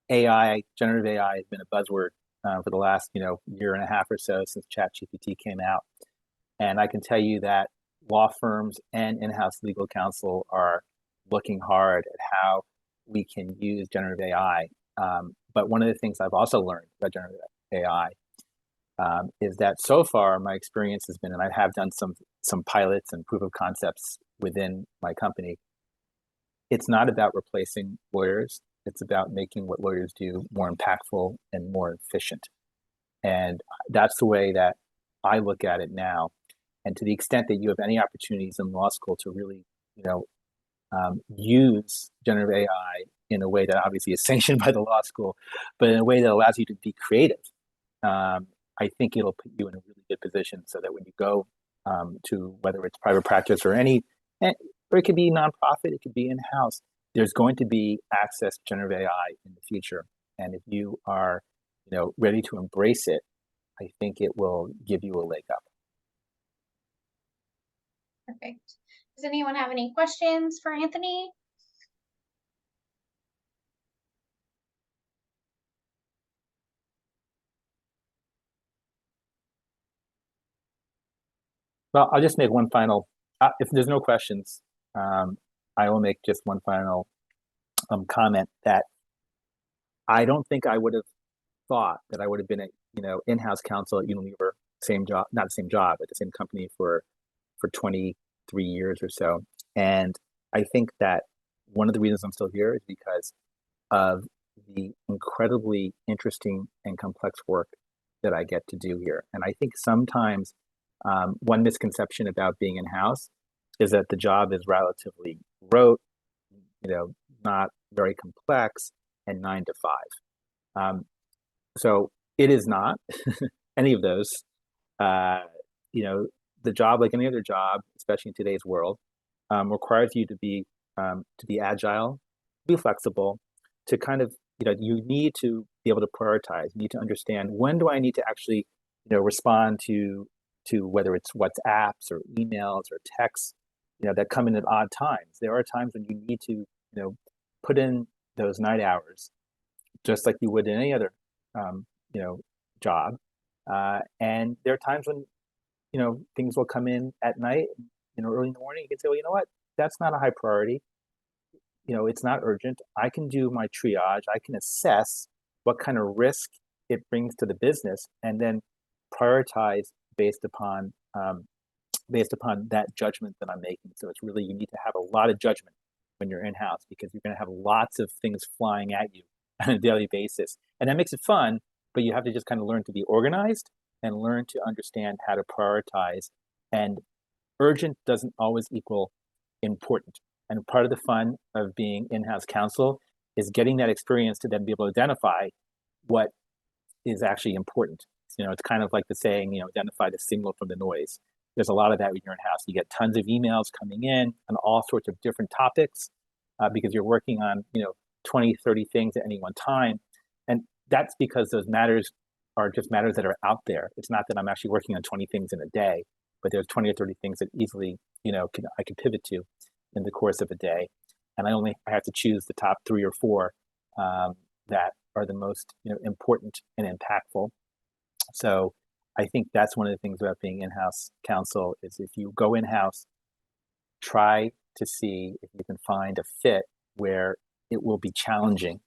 AI, generative AI, has been a buzzword for the last year and a half or so since ChatGPT came out. And I can tell you that law firms and in-house legal counsel are looking hard at how we can use generative AI. But one of the things I've also learned about generative AI is that so far my experience has been, and I have done some pilots and proof of concepts within my company, it's not about replacing lawyers. It's about making what lawyers do more impactful and more efficient. And that's the way that I look at it now. And to the extent that you have any opportunities in law school to really, use generative AI in a way that obviously is sanctioned by the law school, but in a way that allows you to be creative, I think it'll put you in a really good position so that when you go to whether it's private practice or or it could be nonprofit, it could be in-house, there's going to be access to generative AI in the future. And if you are, ready to embrace it, I think it will give you a leg up. Perfect. Does anyone have any questions for Anthony? Well, I'll just make one final, if there's no questions, I will make just one final comment that I don't think I would have thought that I would have been a, in-house counsel at Unilever, same job, not the same job, at the same company for 23 years or so. And I think that one of the reasons I'm still here is because of the incredibly interesting and complex work that I get to do here. And I think sometimes one misconception about being in-house is that the job is relatively rote, not very complex, and 9 to 5. So it is not any of those. The job, like any other job, especially in today's world, requires you to be agile, be flexible, to kind of you need to be able to prioritize. You need to understand, when do I need to actually, respond to whether it's WhatsApps or emails or texts, that come in at odd times. There are times when you need to, put in those night hours, just like you would in any other, job. And there are times when, things will come in at night, early in the morning. You can say, well, you know what, that's not a high priority. It's not urgent. I can do my triage. I can assess what kind of risk it brings to the business, and then prioritize based upon that judgment that I'm making. So it's really, you need to have a lot of judgment when you're in-house, because you're going to have lots of things flying at you on a daily basis, and that makes it fun. But you have to just kind of learn to be organized and learn to understand how to prioritize. And urgent doesn't always equal important. And part of the fun of being in-house counsel is getting that experience to then be able to identify what is actually important. It's kind of like the saying, identify the signal from the noise. There's a lot of that when you're in-house. You get tons of emails coming in on all sorts of different topics, because you're working on, 20, 30 things at any one time. And that's because those matters are just matters that are out there. It's not that I'm actually working on 20 things in a day, but there's 20 or 30 things that easily, I can pivot to in the course of a day. And I have to choose the top 3 or 4 that are the most, important and impactful. So I think that's one of the things about being in-house counsel, is if you go in-house, try to see if you can find a fit where it will be challenging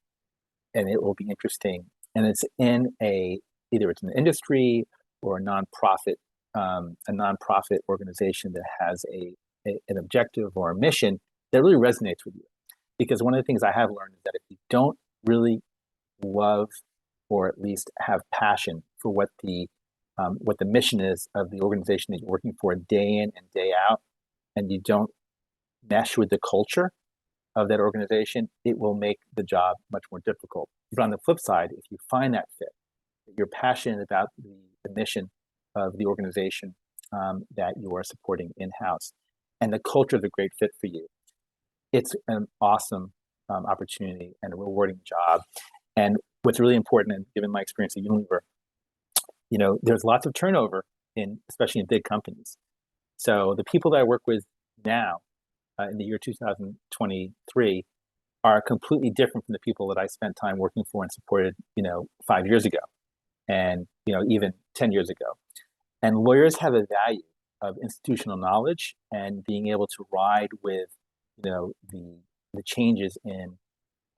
and it will be interesting. And it's in either it's an industry or a nonprofit organization that has an objective or a mission that really resonates with you. Because one of the things I have learned is that if you don't really love, or at least have passion for what the mission is of the organization that you're working for day in and day out, and you don't mesh with the culture of that organization, it will make the job much more difficult. But on the flip side, if you find that fit, that you're passionate about the mission of the organization that you are supporting in-house, and the culture is a great fit for you, it's an awesome opportunity and a rewarding job. And what's really important, and given my experience at Unilever, there's lots of turnover especially in big companies. So the people that I work with now in the year 2023 are completely different from the people that I spent time working for and supported, 5 years ago, and, even 10 years ago. And lawyers have a value of institutional knowledge and being able to ride with, the changes in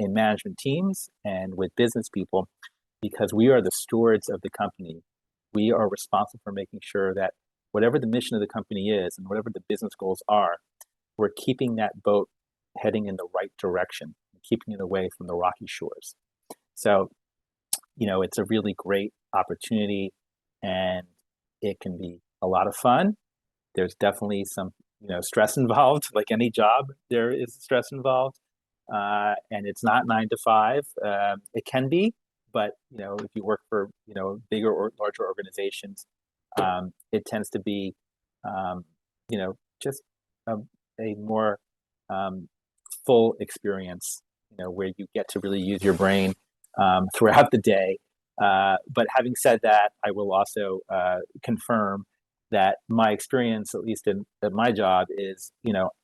management teams and with business people, because we are the stewards of the company. We are responsible for making sure that whatever the mission of the company is and whatever the business goals are, we're keeping that boat heading in the right direction, keeping it away from the rocky shores. So, it's a really great opportunity, and it can be a lot of fun. There's definitely some, stress involved. Like any job, there is stress involved. And it's not 9 to 5. It can be, but, if you work for, bigger or larger organizations, it tends to be, just a more full experience, where you get to really use your brain throughout the day. But having said that, I will also confirm that my experience, at least in my job, is,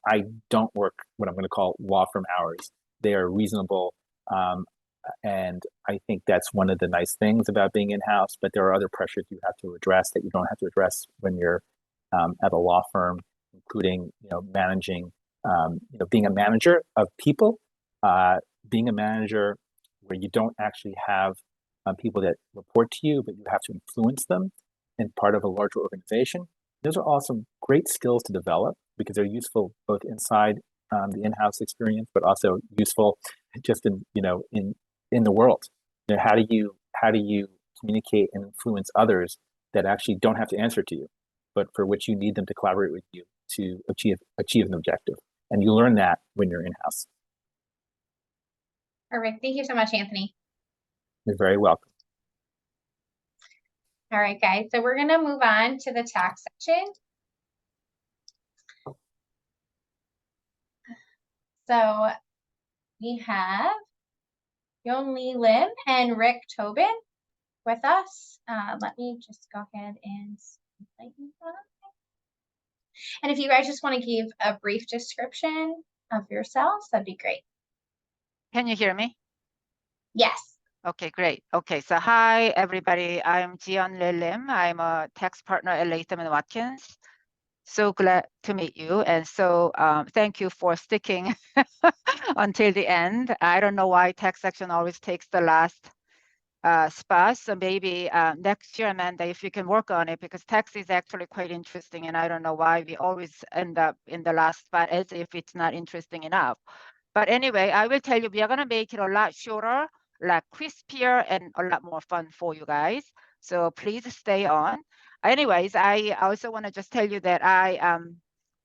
I don't work what I'm going to call law firm hours. They are reasonable. And I think that's one of the nice things about being in-house, but there are other pressures you have to address that you don't have to address when you're at a law firm, including, managing, being a manager of people, being a manager where you don't actually have people that report to you, but you have to influence them in part of a larger organization. Those are all some great skills to develop, because they're useful both inside the in-house experience, but also useful just in the world. How do you communicate and influence others that actually don't have to answer to you, but for which you need them to collaborate with you to achieve an objective? And you learn that when you're in-house. Perfect. Thank you so much, Anthony. You're very welcome. All right, guys. So we're going to move on to the tax section. So we have Yonli Lim and Rick Tobin with us. Let me just go ahead and invite you up. And if you guys just want to give a brief description of yourselves, that'd be great. Can you hear me? Yes. Okay, great. Okay, so hi, everybody. I'm Jian Lim. I'm a tax partner at Latham & Watkins. So glad to meet you. And so thank you for sticking until the end. I don't know why tax section always takes the last spot. So maybe next year, Amanda, if you can work on it, because tax is actually quite interesting. And I don't know why we always end up in the last spot as if it's not interesting enough. But anyway, I will tell you, we are going to make it a lot shorter, a lot crispier, and a lot more fun for you guys. So please stay on. Anyways, I also want to just tell you that I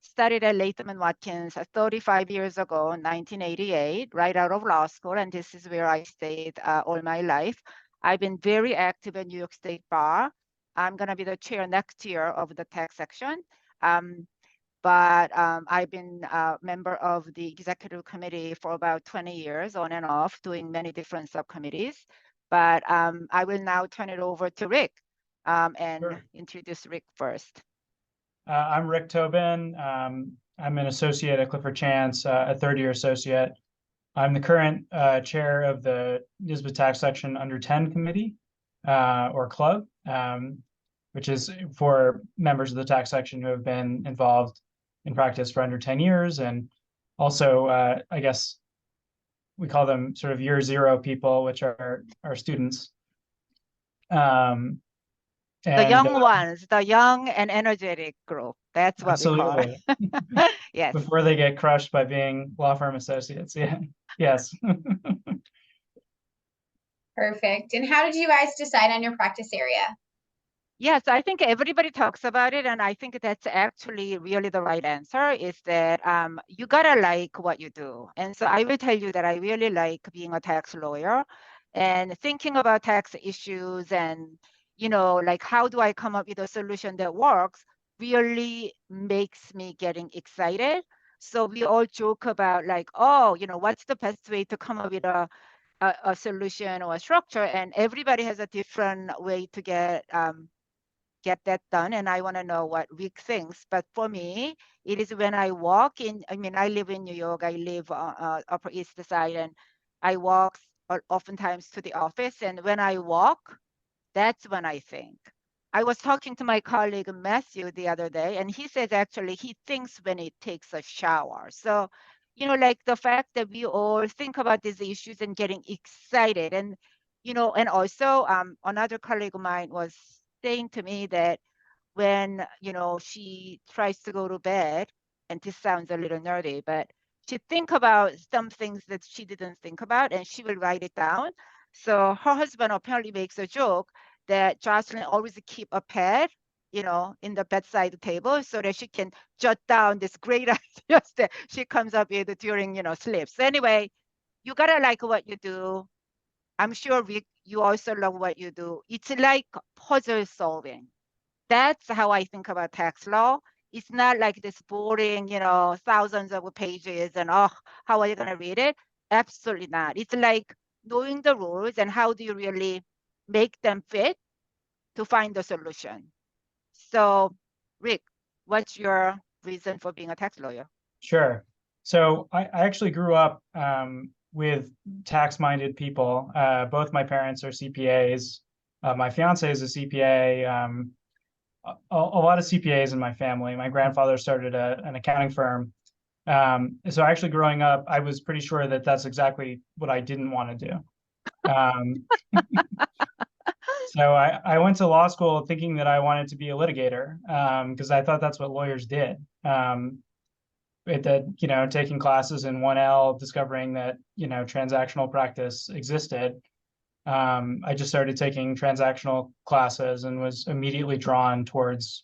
studied at Latham & Watkins 35 years ago, 1988, right out of law school. And this is where I stayed all my life. I've been very active in New York State Bar. I'm going to be the chair next year of the tax section. But I've been a member of the executive committee for about 20 years on and off, doing many different subcommittees. But I will now turn it over to Rick and Sure. introduce Rick first. I'm Rick Tobin. I'm an associate at Clifford Chance, a third-year associate. I'm the current chair of the NYSBA tax section under 10 committee or club, which is for members of the tax section who have been involved in practice for under 10 years. And also, I guess we call them sort of year zero people, which are our students. The young ones, the young and energetic group. That's what we call it. Yes. Before they get crushed by being law firm associates. Yeah. Yes. Perfect. And how did you guys decide on your practice area? Yes, I think everybody talks about it, and I think that's actually really the right answer, is that you gotta like what you do. And so I will tell you that I really like being a tax lawyer and thinking about tax issues and, you know, like how do I come up with a solution that works really makes me getting excited. So we all joke about like, oh, you know, what's the best way to come up with a solution or a structure, and everybody has a different way to get that done, and I want to know what Rick thinks. But for me, it is when I walk in. I mean, I live in New York. I live Upper East Side, and I walk oftentimes to the office. And when I walk, that's when I think. I was talking to my colleague Matthew the other day, and he says actually he thinks when he takes a shower. So, you know, like the fact that we all think about these issues and getting excited, and you know, and also another colleague of mine was saying to me that when, you know, she tries to go to bed, and this sounds a little nerdy, but she think about some things that she didn't think about, and she will write it down. So her husband apparently makes a joke that Jocelyn always keep a pad, you know, in the bedside table so that she can jot down this great ideas that she comes up with during, you know, sleep. So anyway, you gotta like what you do. I'm sure Rick, you also love what you do. It's like puzzle solving. That's how I think about tax law. It's not like this boring, you know, thousands of pages and, oh, how are you going to read it? Absolutely not. It's like knowing the rules and how do you really make them fit to find the solution. So, Rick, what's your reason for being a tax lawyer? Sure. So I actually grew up with tax-minded people. Both my parents are CPAs. My fiance is a CPA. A lot of CPAs in my family. My grandfather started an accounting firm. So actually growing up, I was pretty sure that that's exactly what I didn't want to do. So I went to law school thinking that I wanted to be a litigator because I thought that's what lawyers did. That, you know, taking classes in 1L, discovering that, you know, transactional practice existed. I just started taking transactional classes and was immediately drawn towards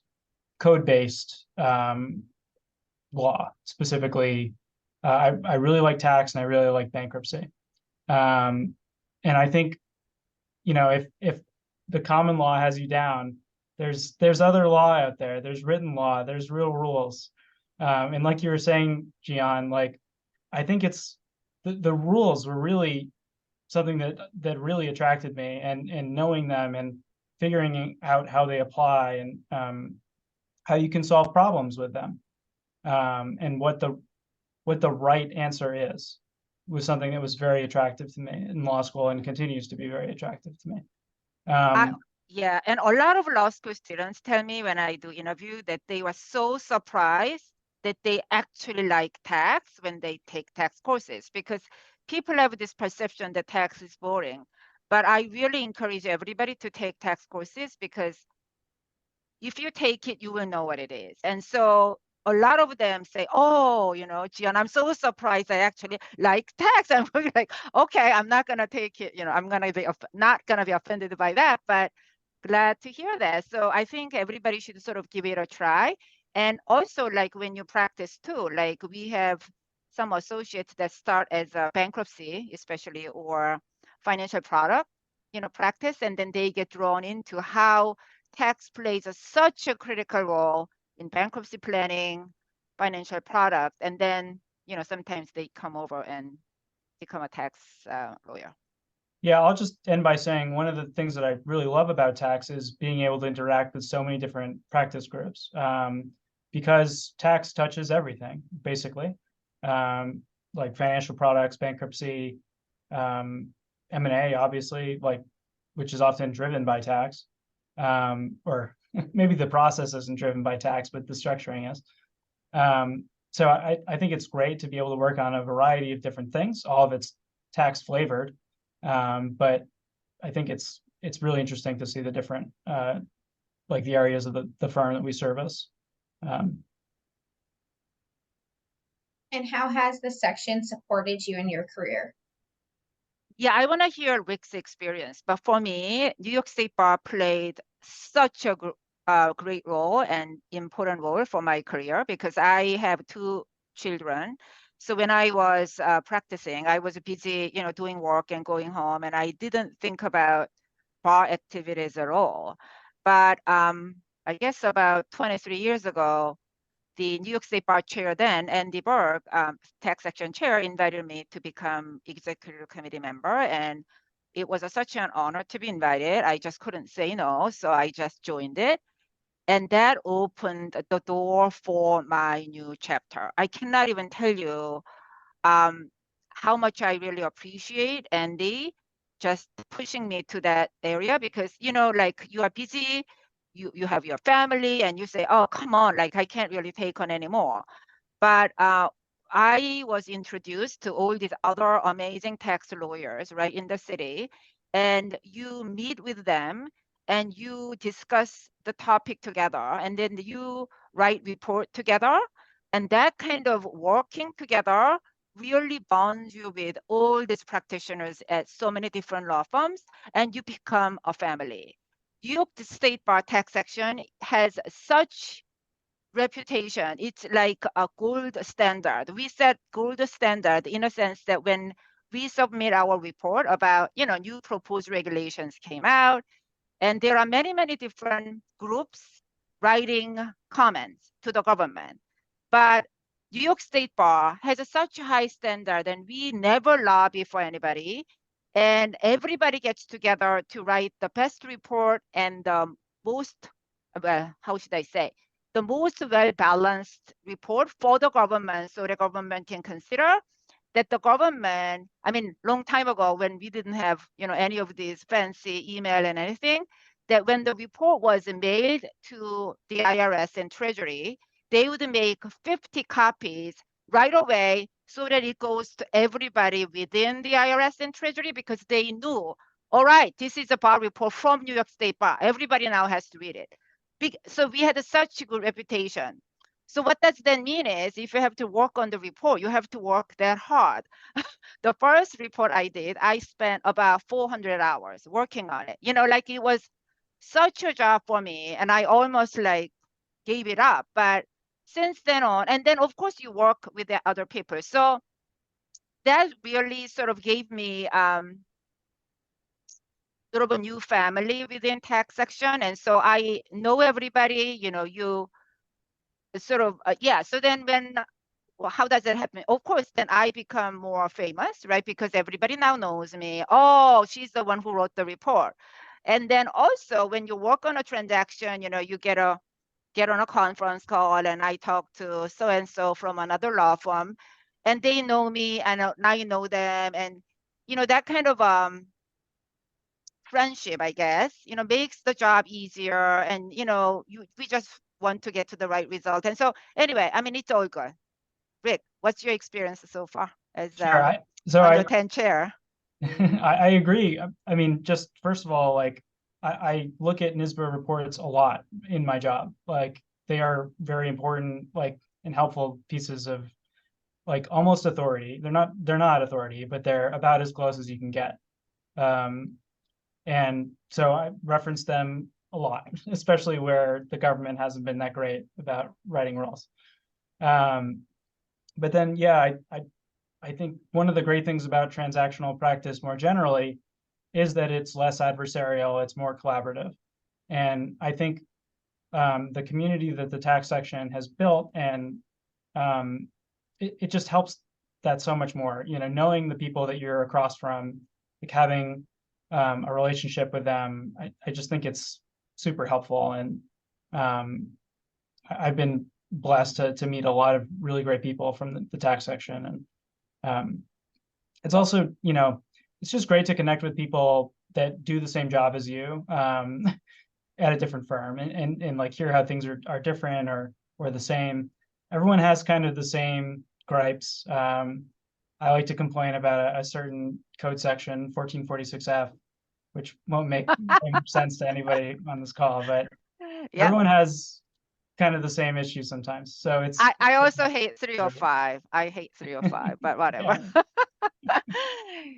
code-based law. Specifically, I really like tax and I really like bankruptcy. And I think, you know, if the common law has you down, there's other law out there. There's written law. There's real rules. And like you were saying, Gian, like I think it's the rules were really something that really attracted me, and knowing them and figuring out how they apply, and how you can solve problems with them, and what the right answer is, was something that was very attractive to me in law school and continues to be very attractive to me. Yeah, and a lot of law school students tell me when I do interview that they were so surprised that they actually like tax when they take tax courses, because people have this perception that tax is boring. But I really encourage everybody to take tax courses, because if you take it, you will know what it is. And so a lot of them say, oh, Gian, I'm so surprised I actually like tax. And we're like, okay, I'm not going to take it. I'm going to be not going to be offended by that, but glad to hear that. So I think everybody should sort of give it a try. And also, like, when you practice too, like we have some associates that start as a bankruptcy, especially, or financial product, practice, and then they get drawn into how tax plays such a critical role in bankruptcy planning, financial product, and then sometimes they come over and become a tax lawyer. Yeah, I'll just end by saying one of the things that I really love about tax is being able to interact with so many different practice groups, because tax touches everything, basically, like financial products, bankruptcy, M&A, obviously, like, which is often driven by tax, or maybe the process isn't driven by tax, but the structuring is. So I think it's great to be able to work on a variety of different things, all of it's tax flavored. But I think it's really interesting to see the different, like the areas of the firm that we service. And how has the section supported you in your career? Yeah, I want to hear Rick's experience. But for me, New York State Bar played such a great role and important role for my career, because I have 2 children. So when I was practicing, I was busy, doing work and going home, and I didn't think about bar activities at all. But I guess about 23 years ago, the New York State Bar chair then, Andy Berg, tax section chair, invited me to become executive committee member. And it was such an honor to be invited. I just couldn't say no. So I just joined it. And that opened the door for my new chapter. I cannot even tell you how much I really appreciate Andy just pushing me to that area, because, like, you are busy, you have your family, and you say, oh, come on, like, I can't really take on anymore. But I was introduced to all these other amazing tax lawyers right in the city, and you meet with them and you discuss the topic together, and then you write report together, and that kind of working together really bonds you with all these practitioners at so many different law firms, and you become a family. New York State Bar tax section has such reputation. It's like a gold standard. We set gold standard in a sense that when we submit our report about, new proposed regulations came out, and there are many, many different groups writing comments to the government. But New York State Bar has such a high standard, and we never lobby for anybody. And everybody gets together to write the best report and the most, well, how should I say, the most well-balanced report for the government, so the government can consider that the government, I mean, long time ago when we didn't have, any of these fancy email and anything, that when the report was mailed to the IRS and Treasury, they would make 50 copies right away so that it goes to everybody within the IRS and Treasury, because they knew, all right, this is a bar report from New York State Bar. Everybody now has to read it. So we had such a good reputation. So what that then mean is, if you have to work on the report, you have to work that hard. The first report I did, I spent about 400 hours working on it. Like, it was such a job for me, and I almost like gave it up. But since then on, and then of course you work with the other people. So that really sort of gave me sort of a new family within tax section. And so I know everybody, you sort of, yeah. So then when well, how does that happen? Of course, then I become more famous, right? Because everybody now knows me. Oh, she's the one who wrote the report. And then also when you work on a transaction, you get on a conference call and I talk to so-and-so from another law firm and they know me and now you know them. And, that kind of friendship, I guess, makes the job easier. And, we just want to get to the right result. And so anyway, I mean, it's all good. Rick, what's your experience so far as Sure. on the 10 chair? I agree. I mean, just first of all, like I look at NYSBA reports a lot in my job. Like they are very important, like and helpful pieces of like almost authority. They're not authority, but they're about as close as you can get. And so I reference them a lot, especially where the government hasn't been that great about writing rules. But then, yeah, I think one of the great things about transactional practice more generally is that it's less adversarial, it's more collaborative. And I think the community that the tax section has built, and it just helps that so much more, knowing the people that you're across from, like having a relationship with them, I just think it's super helpful. And I've been blessed to meet a lot of really great people from the tax section. And it's also, it's just great to connect with people that do the same job as you at a different firm and like hear how things are different or the same. Everyone has kind of the same gripes. I like to complain about a certain code section, 1446F, which won't make much sense to anybody on this call, but yeah. Everyone has kind of the same issue sometimes. So it's I also hate 305. I hate 305, but whatever.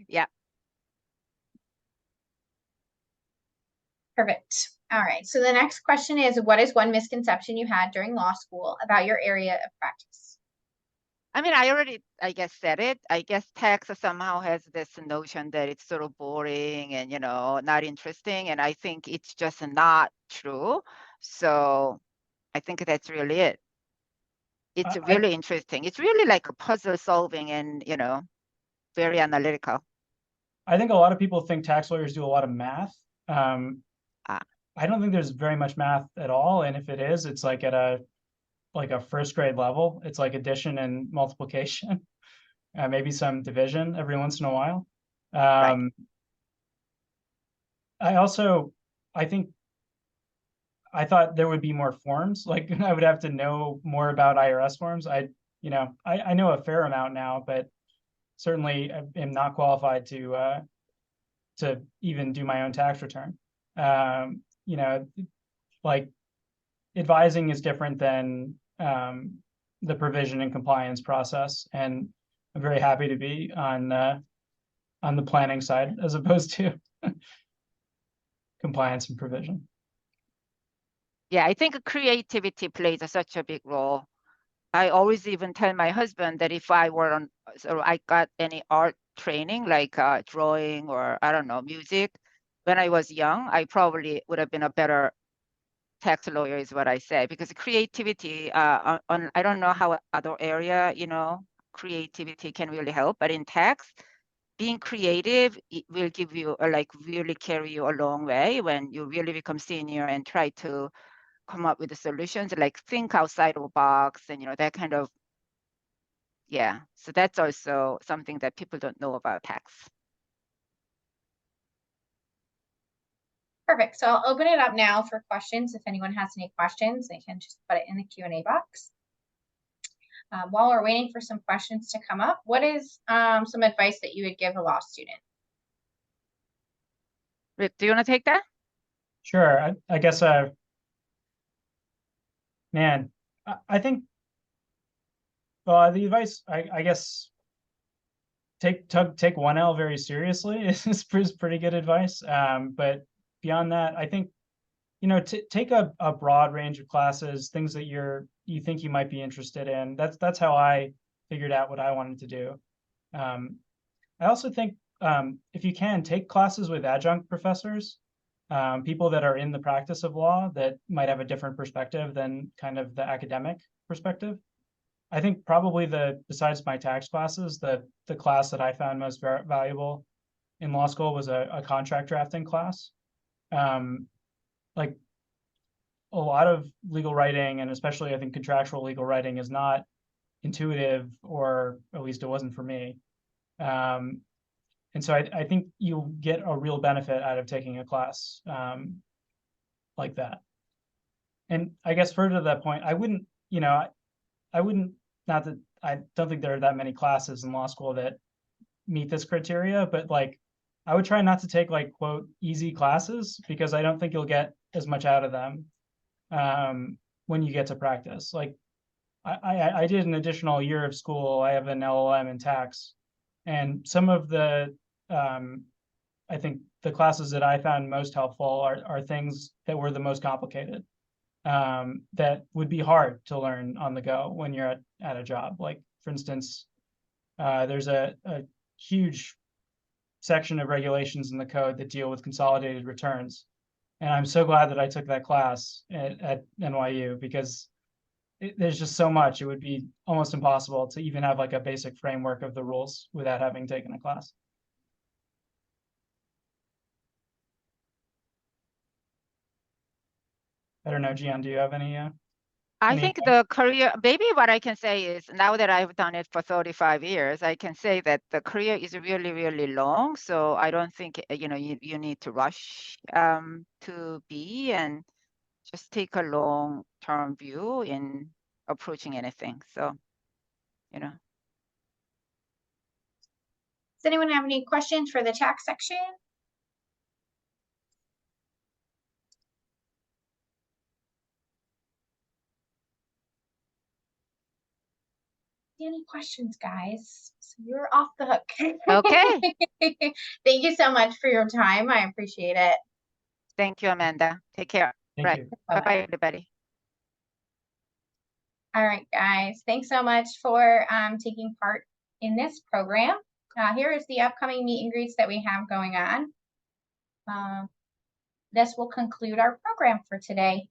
Yeah. Perfect. All right. So the next question is, what is one misconception you had during law school about your area of practice? I mean, I guess, said it. I guess tax somehow has this notion that it's sort of boring and, not interesting. And I think it's just not true. So I think that's really it. It's really interesting. It's really like a puzzle solving and, very analytical. I think a lot of people think tax lawyers do a lot of math. I don't think there's very much math at all. And if it is, it's like at a first grade level. It's like addition and multiplication, maybe some division every once in a while. Right. I thought there would be more forms. Like I would have to know more about IRS forms. I know a fair amount now, but certainly am not qualified to even do my own tax return. Like advising is different than the provision and compliance process, and I'm very happy to be on the planning side as opposed to compliance and provision. Yeah, I think creativity plays such a big role. I always even tell my husband that if I got any art training, like drawing or I don't know, music, when I was young, I probably would have been a better tax lawyer, is what I say, because creativity I don't know how other area, creativity can really help, but in tax, being creative, it will give you really carry you a long way when you really become senior and try to come up with the solutions, like think outside of the box and, that kind of, yeah. So that's also something that people don't know about tax. Perfect. So I'll open it up now for questions. If anyone has any questions, they can just put it in the Q&A box. While we're waiting for some questions to come up, what is some advice that you would give a law student? Rick, do you want to take that? Sure. I guess, man, I think, well, the advice, I guess, take 1L very seriously is pretty good advice. But beyond that, I think, take a broad range of classes, things that you think you might be interested in. That's how I figured out what I wanted to do. I also think if you can, take classes with adjunct professors, people that are in the practice of law that might have a different perspective than kind of the academic perspective. I think probably besides my tax classes, the class that I found most valuable in law school was a contract drafting class. Like a lot of legal writing, and especially I think contractual legal writing, is not intuitive, or at least it wasn't for me. And so I think you'll get a real benefit out of taking a class like that. And I guess further to that point, I wouldn't, not that I don't think there are that many classes in law school that meet this criteria, but like I would try not to take like quote easy classes, because I don't think you'll get as much out of them when you get to practice. Like I did an additional year of school. I have an LLM in tax, and some of the I think the classes that I found most helpful are things that were the most complicated, that would be hard to learn on the go when you're at a job. Like, for instance, there's a huge section of regulations in the code that deal with consolidated returns. And I'm so glad that I took that class at NYU, because there's just so much. It would be almost impossible to even have like a basic framework of the rules without having taken a class. I don't know, Gian, do you have any? I think the career, maybe what I can say is, now that I've done it for 35 years, I can say that the career is really, really long. So I don't think, you need to rush to be, and just take a long-term view in approaching anything. So, Does anyone have any questions for the tax section? Any questions, guys? So you're off the hook. Okay. Thank you so much for your time. I appreciate it. Thank you, Amanda. Take care. Thank you. Bye-bye, everybody. All right, guys. Thanks so much for taking part in this program. Here is the upcoming meet and greets that we have going on. This will conclude our program for today.